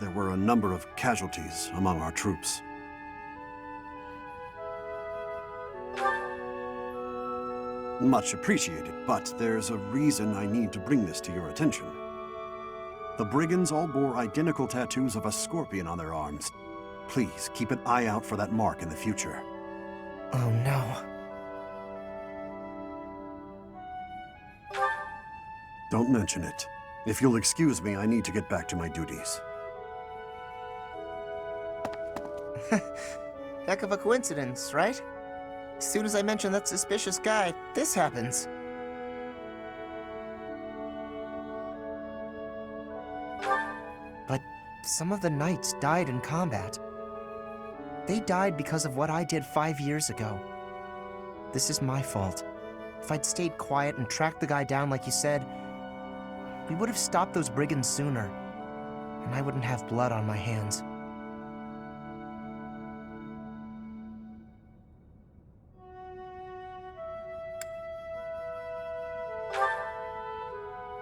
There were a number of casualties among our troops. Much appreciated, but there's a reason I need to bring this to your attention. The brigands all bore identical tattoos of a scorpion on their arms. Please keep an eye out for that mark in the future. Oh no. Don't mention it. If you'll excuse me, I need to get back to my duties. Heck of a coincidence, right? As soon as I mention that suspicious guy, this happens. But some of the knights died in combat. They died because of what I did 5 years ago. This is my fault. If I'd stayed quiet and tracked the guy down like you said, we would have stopped those brigands sooner, and I wouldn't have blood on my hands.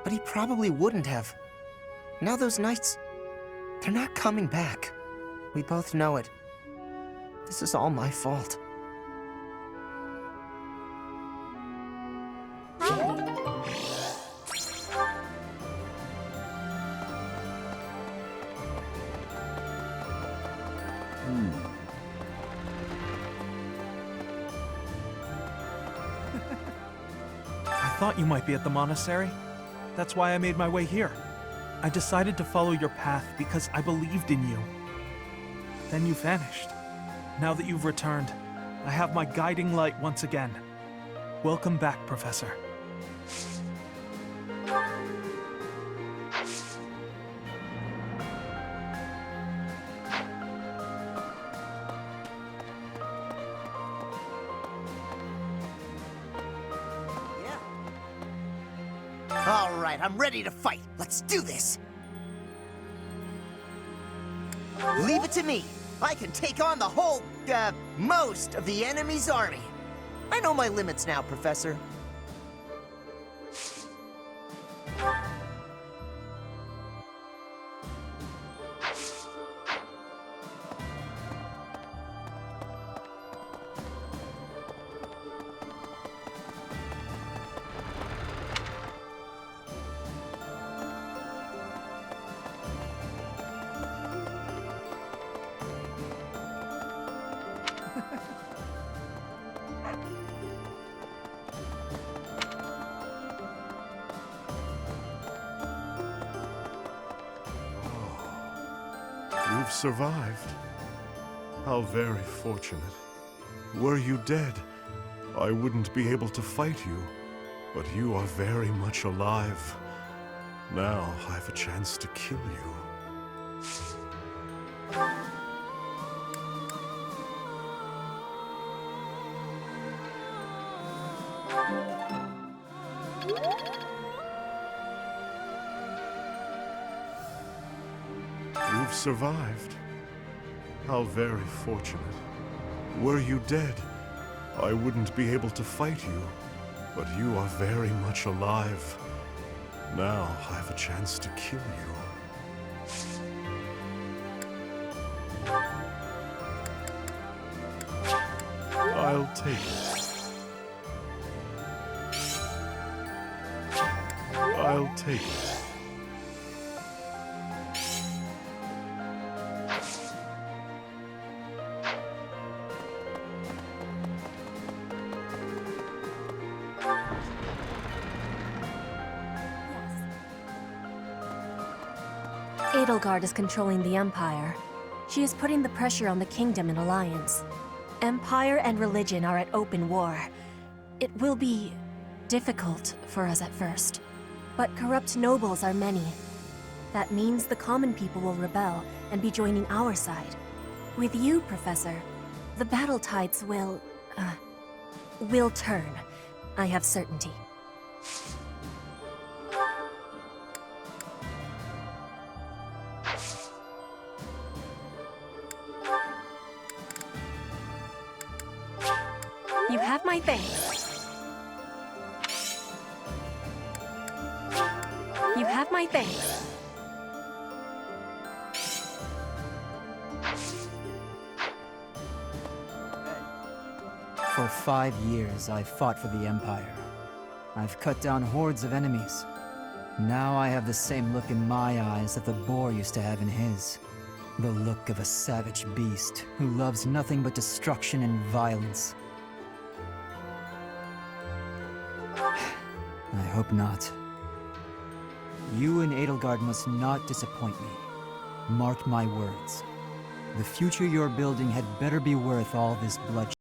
But he probably wouldn't have. Now those knights, they're not coming back. We both know it. This is all my fault. I thought you might be at the monastery. That's why I made my way here. I decided to follow your path because I believed in you. Then you vanished. Now that you've returned, I have my guiding light once again. Welcome back, Professor. All right, I'm ready to fight. Let's do this. Leave it to me. I can take on the whole, most of the enemy's army. I know my limits now, Professor. You've survived. How very fortunate. Were you dead, I wouldn't be able to fight you. But you are very much alive. Now I have a chance to kill you. You've survived. How very fortunate. Were you dead, I wouldn't be able to fight you. But you are very much alive. Now I have a chance to kill you. I'll take it. I'll take it. Edelgard is controlling the Empire. She is putting the pressure on the Kingdom in alliance. Empire and religion are at open war. It will be difficult for us at first, but corrupt nobles are many. That means the common people will rebel and be joining our side. With you, Professor, the battle tides will turn. I have certainty. You have my thanks. You have my thanks. For 5 years, I've fought for the Empire. I've cut down hordes of enemies. Now I have the same look in my eyes that the boar used to have in his. The look of a savage beast who loves nothing but destruction and violence. I hope not. You and Edelgard must not disappoint me. Mark my words. The future you're building had better be worth all this bloodshed.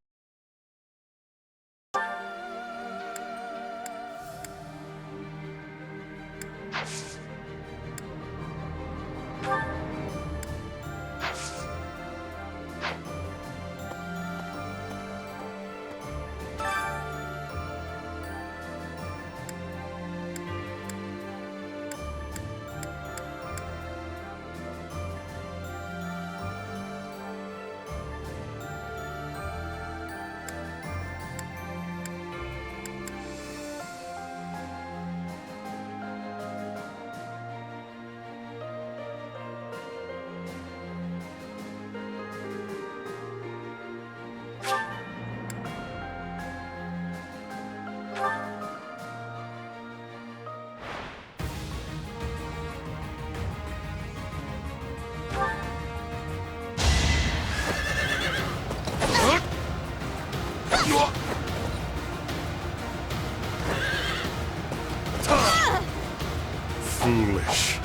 Foolish.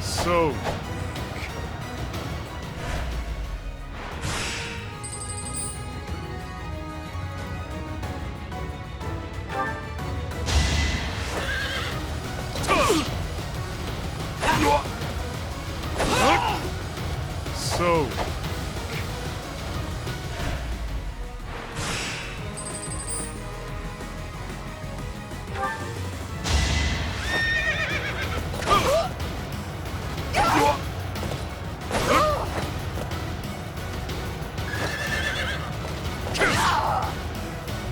So weak. So weak.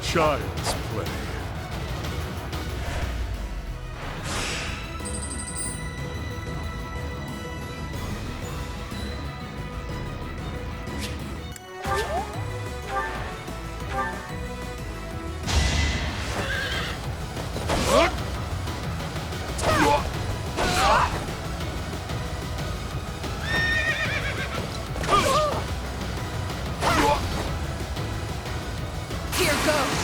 Child's play. Here goes.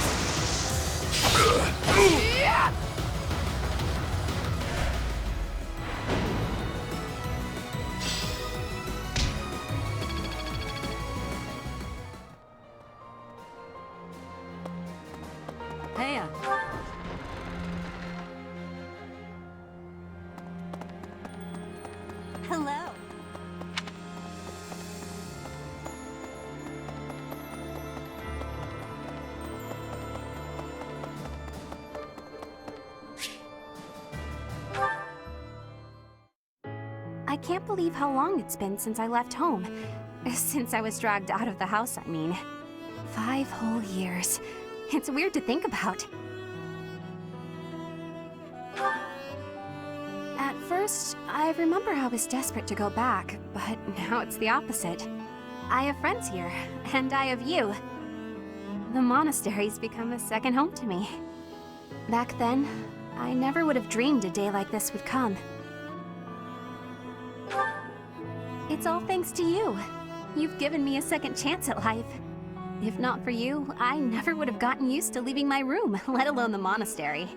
Heya. Hello. I can't believe how long it's been since I left home. Since I was dragged out of the house, I mean. 5 whole years. It's weird to think about. At first, I remember I was desperate to go back, but now it's the opposite. I have friends here, and I have you. The monastery's become a second home to me. Back then, I never would have dreamed a day like this would come. It's all thanks to you. You've given me a second chance at life. If not for you, I never would have gotten used to leaving my room, let alone the monastery.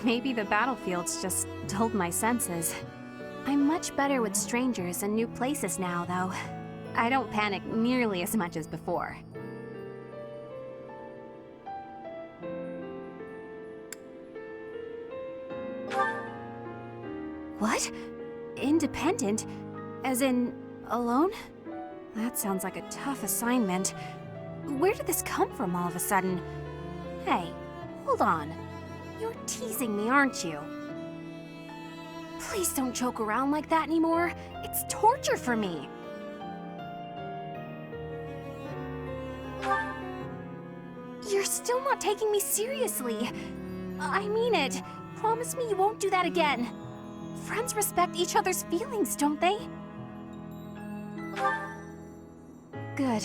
Maybe the battlefields just dulled my senses. I'm much better with strangers and new places now, though. I don't panic nearly as much as before. What? Independent? As in, alone? That sounds like a tough assignment. Where did this come from all of a sudden? Hey, hold on. You're teasing me, aren't you? Please don't joke around like that anymore. It's torture for me. You're still not taking me seriously. I mean it. Promise me you won't do that again. Friends respect each other's feelings, don't they? Good.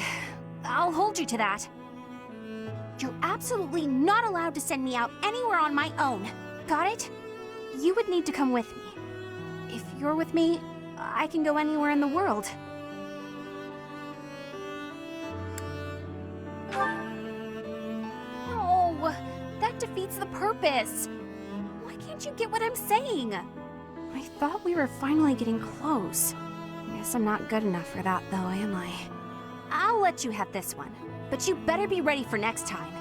I'll hold you to that. You're absolutely not allowed to send me out anywhere on my own. Got it? You would need to come with me. If you're with me, I can go anywhere in the world. No, that defeats the purpose. Why can't you get what I'm saying? I thought we were finally getting close. Guess I'm not good enough for that though, am I? I'll let you have this one, but you better be ready for next time.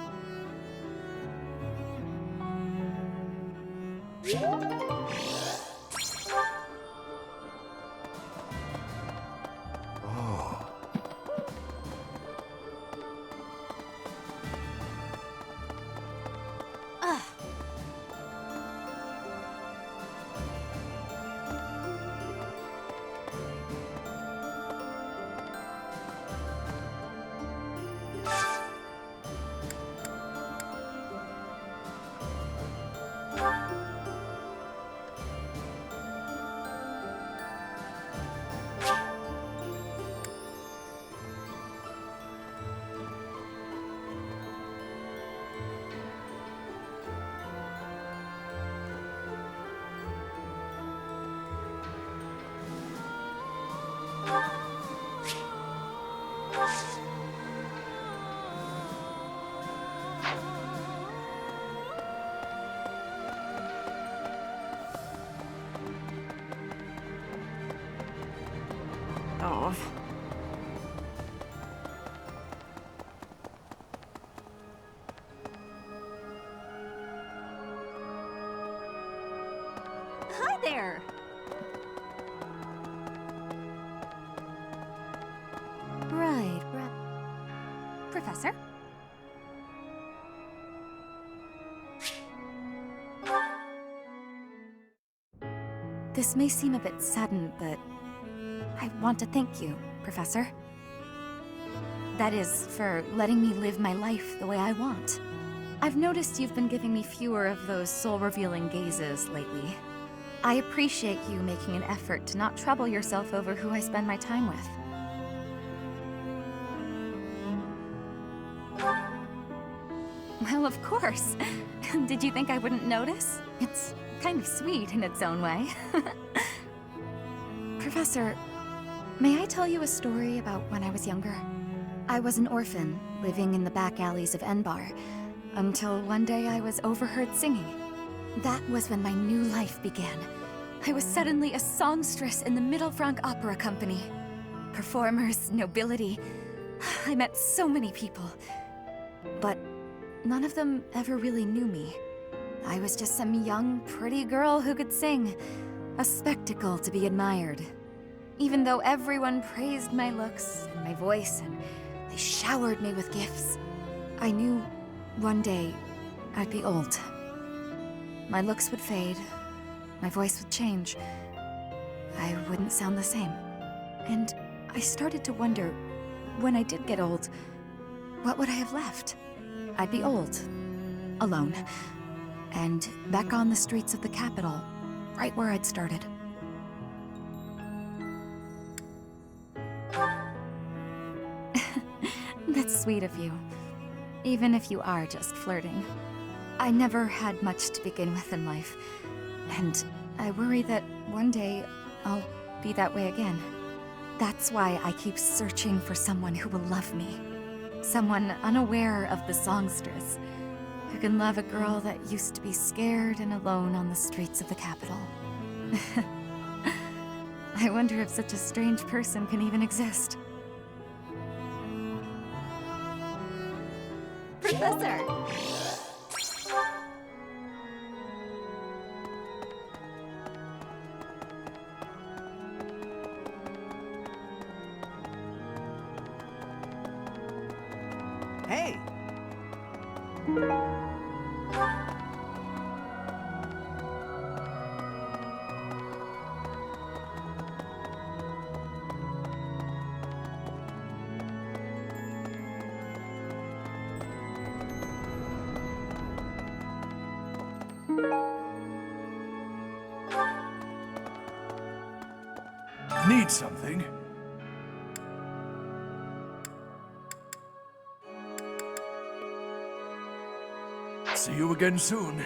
Oh. Hi there! Right. Professor? This may seem a bit sudden, but I want to thank you, Professor. That is, for letting me live my life the way I want. I've noticed you've been giving me fewer of those soul-revealing gazes lately. I appreciate you making an effort to not trouble yourself over who I spend my time with. Well, of course. Did you think I wouldn't notice? It's kind of sweet in its own way. Professor, may I tell you a story about when I was younger? I was an orphan, living in the back alleys of Enbar, until one day I was overheard singing. That was when my new life began. I was suddenly a songstress in the Mittelfranc Opera Company. Performers, nobility. I met so many people. But none of them ever really knew me. I was just some young, pretty girl who could sing. A spectacle to be admired. Even though everyone praised my looks and my voice, and they showered me with gifts, I knew one day I'd be old. My looks would fade, my voice would change. I wouldn't sound the same. And I started to wonder, when I did get old, what would I have left? I'd be old, alone, and back on the streets of the capital, right where I'd started. That's sweet of you, even if you are just flirting. I never had much to begin with in life, and I worry that one day I'll be that way again. That's why I keep searching for someone who will love me. Someone unaware of the songstress, who can love a girl that used to be scared and alone on the streets of the capital. I wonder if such a strange person can even exist. Professor! Hey! Need something? See you again soon.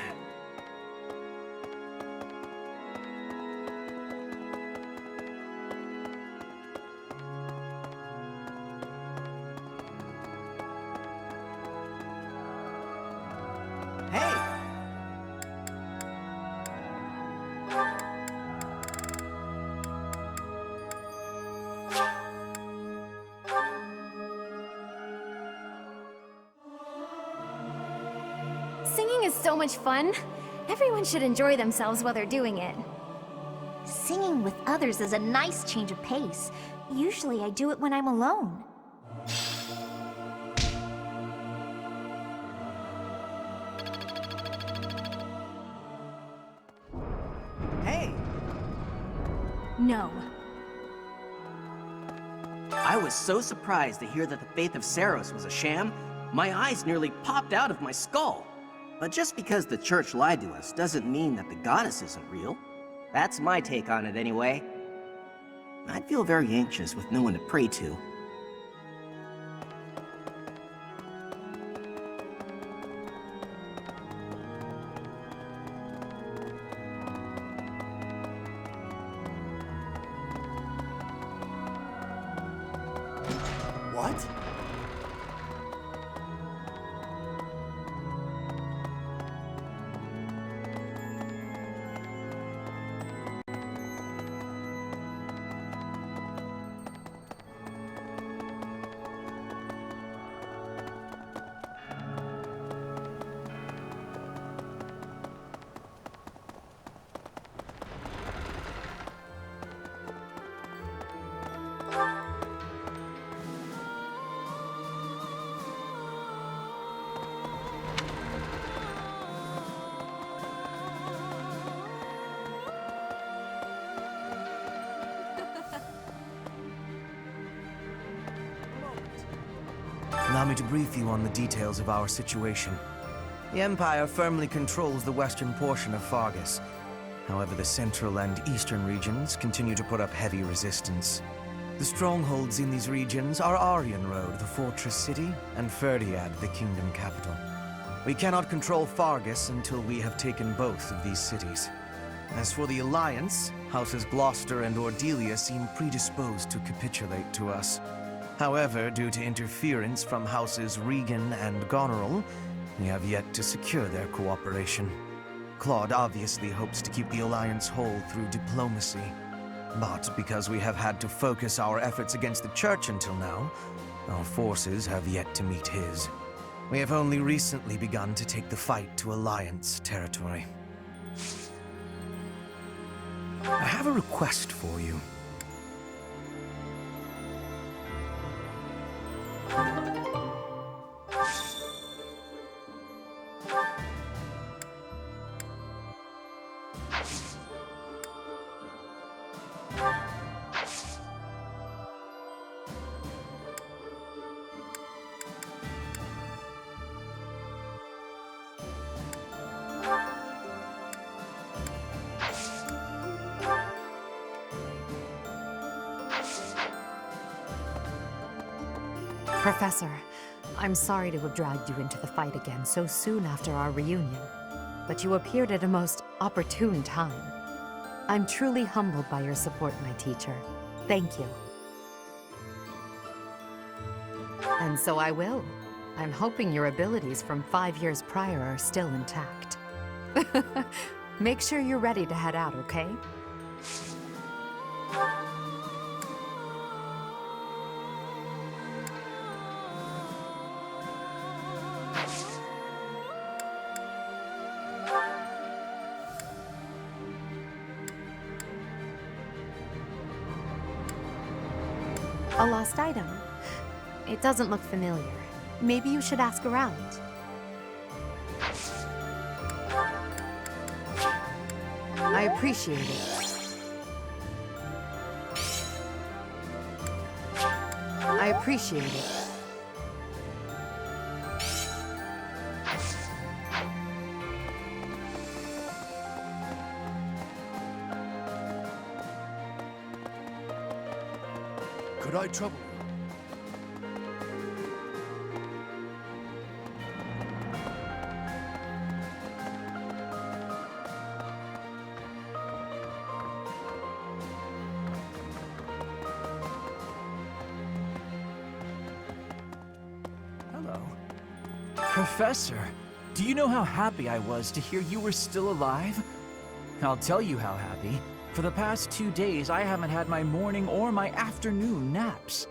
Hey! Singing is so much fun. Everyone should enjoy themselves while they're doing it. Singing with others is a nice change of pace. Usually I do it when I'm alone. Hey! No. I was so surprised to hear that the faith of Saros was a sham, my eyes nearly popped out of my skull. But just because the church lied to us doesn't mean that the goddess isn't real. That's my take on it anyway. I'd feel very anxious with no one to pray to. What? Allow me to brief you on the details of our situation. The Empire firmly controls the western portion of Fargus. However, the central and eastern regions continue to put up heavy resistance. The strongholds in these regions are Aryan Road, the fortress city, and Ferdiad, the kingdom capital. We cannot control Fargus until we have taken both of these cities. As for the Alliance, Houses Gloucester and Ordelia seem predisposed to capitulate to us. However, due to interference from Houses Regan and Goneril, we have yet to secure their cooperation. Claude obviously hopes to keep the Alliance whole through diplomacy. But because we have had to focus our efforts against the Church until now, our forces have yet to meet his. We have only recently begun to take the fight to Alliance territory. I have a request for you. Professor, I'm sorry to have dragged you into the fight again so soon after our reunion, but you appeared at a most opportune time. I'm truly humbled by your support, my teacher. Thank you. And so I will. I'm hoping your abilities from 5 years prior are still intact. Make sure you're ready to head out, okay? A lost item. It doesn't look familiar. Maybe you should ask around. I appreciate it. I appreciate it. Could I trouble you? Hello. Professor, do you know how happy I was to hear you were still alive? I'll tell you how happy. For the past 2 days, I haven't had my morning or my afternoon naps.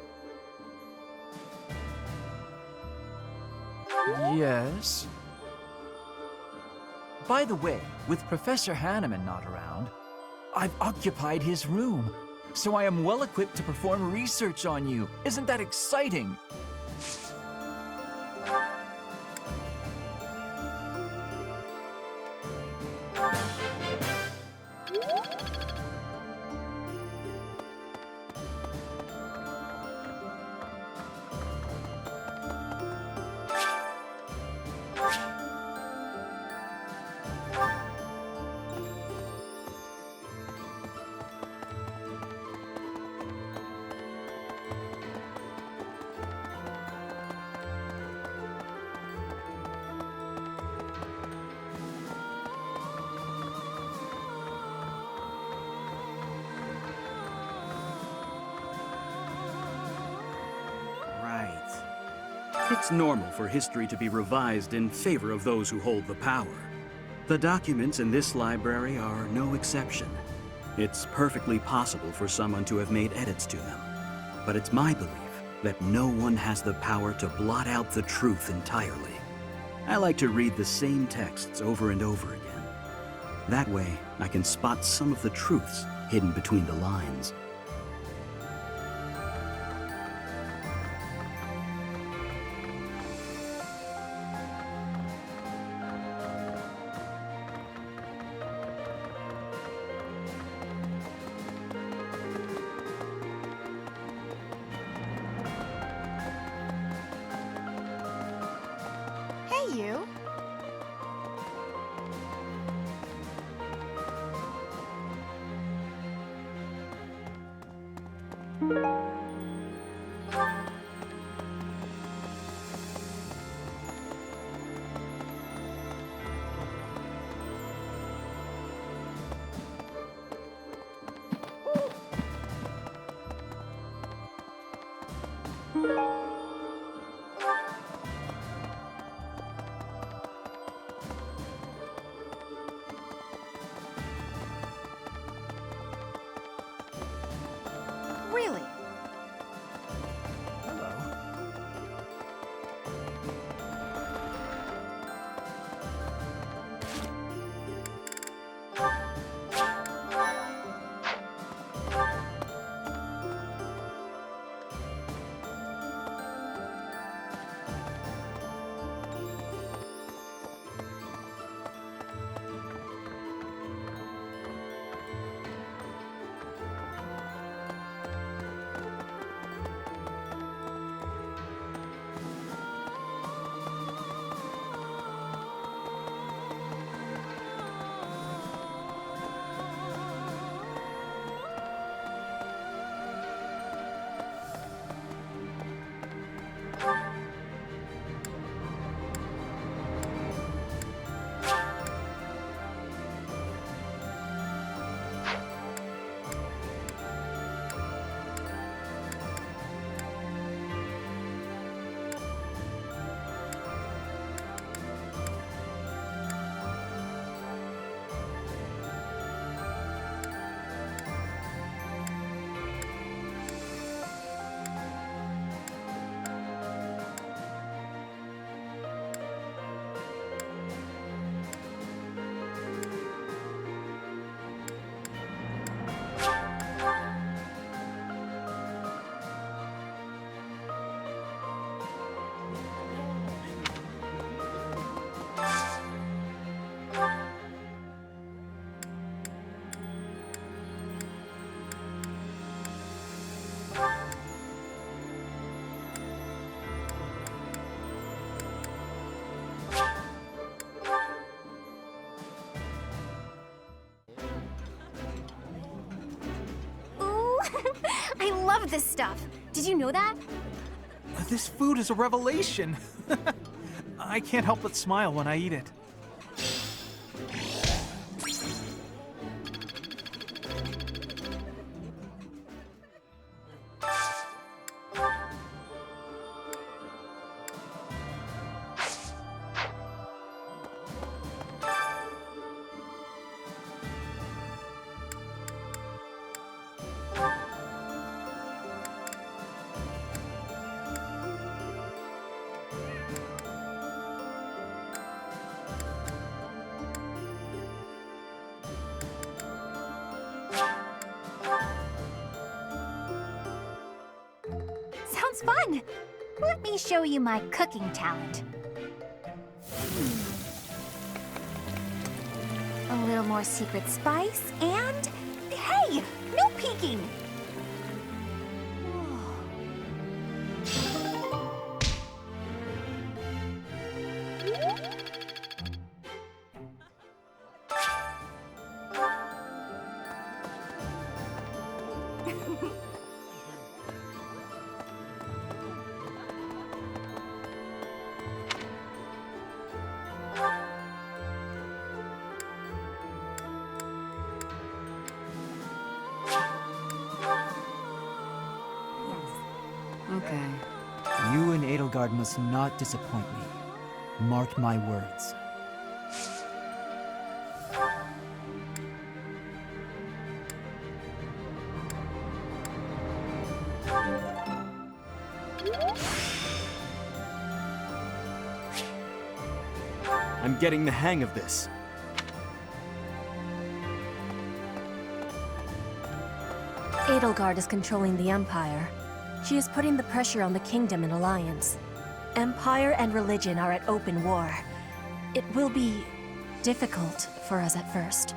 Yes? By the way, with Professor Hanneman not around, I've occupied his room, so I am well equipped to perform research on you. Isn't that exciting? It's normal for history to be revised in favor of those who hold the power. The documents in this library are no exception. It's perfectly possible for someone to have made edits to them. But it's my belief that no one has the power to blot out the truth entirely. I like to read the same texts over and over again. That way, I can spot some of the truths hidden between the lines. Hey, you. Really? love this stuff. Did you know that? This food is a revelation. I can't help but smile when I eat it. Sounds fun! Let me show you my cooking talent. A little more secret spice, and... Hey! No peeking! Okay. You and Edelgard must not disappoint me. Mark my words. I'm getting the hang of this. Edelgard is controlling the Empire. She is putting the pressure on the Kingdom in alliance. Empire and religion are at open war. It will be difficult for us at first,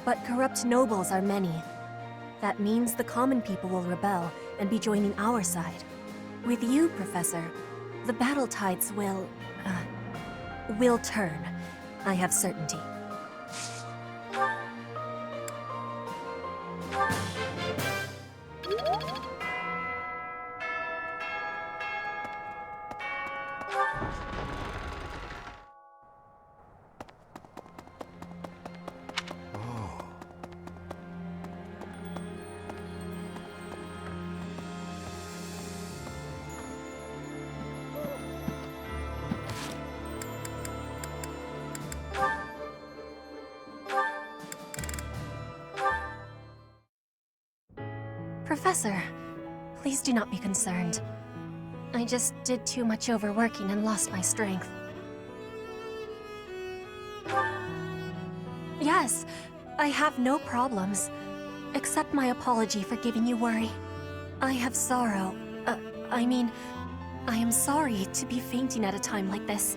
but corrupt nobles are many. That means the common people will rebel and be joining our side. With you, Professor, the battle tides will turn. I have certainty. Professor, please do not be concerned. I just did too much overworking and lost my strength. Yes, I have no problems. Accept my apology for giving you worry. I have sorrow. I am sorry to be fainting at a time like this.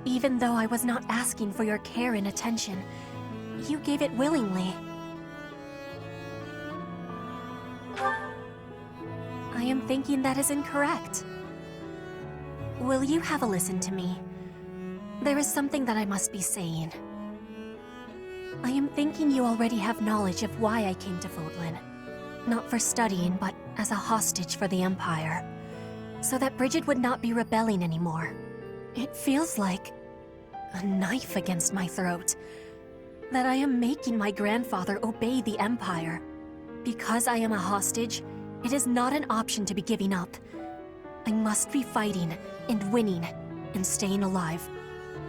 Even though I was not asking for your care and attention, you gave it willingly. I am thinking that is incorrect. Will you have a listen to me? There is something that I must be saying. I am thinking you already have knowledge of why I came to Fodlan. Not for studying, but as a hostage for the Empire. So that Bridget would not be rebelling anymore. It feels like a knife against my throat. That I am making my grandfather obey the Empire. Because I am a hostage, it is not an option to be giving up. I must be fighting, and winning, and staying alive.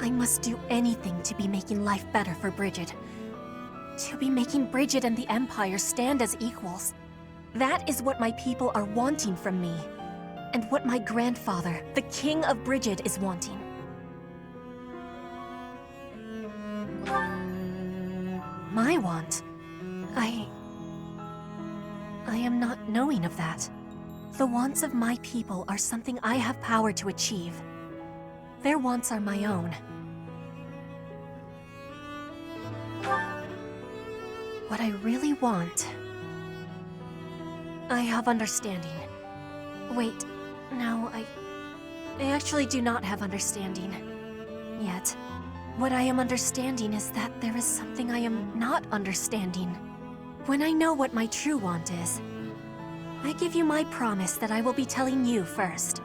I must do anything to be making life better for Bridget. To be making Bridget and the Empire stand as equals. That is what my people are wanting from me. And what my grandfather, the King of Bridget, is wanting. My want? I am not knowing of that. The wants of my people are something I have power to achieve. Their wants are my own. What I really want... I have understanding. Wait, no, I actually do not have understanding. Yet. What I am understanding is that there is something I am not understanding. When I know what my true want is, I give you my promise that I will be telling you first.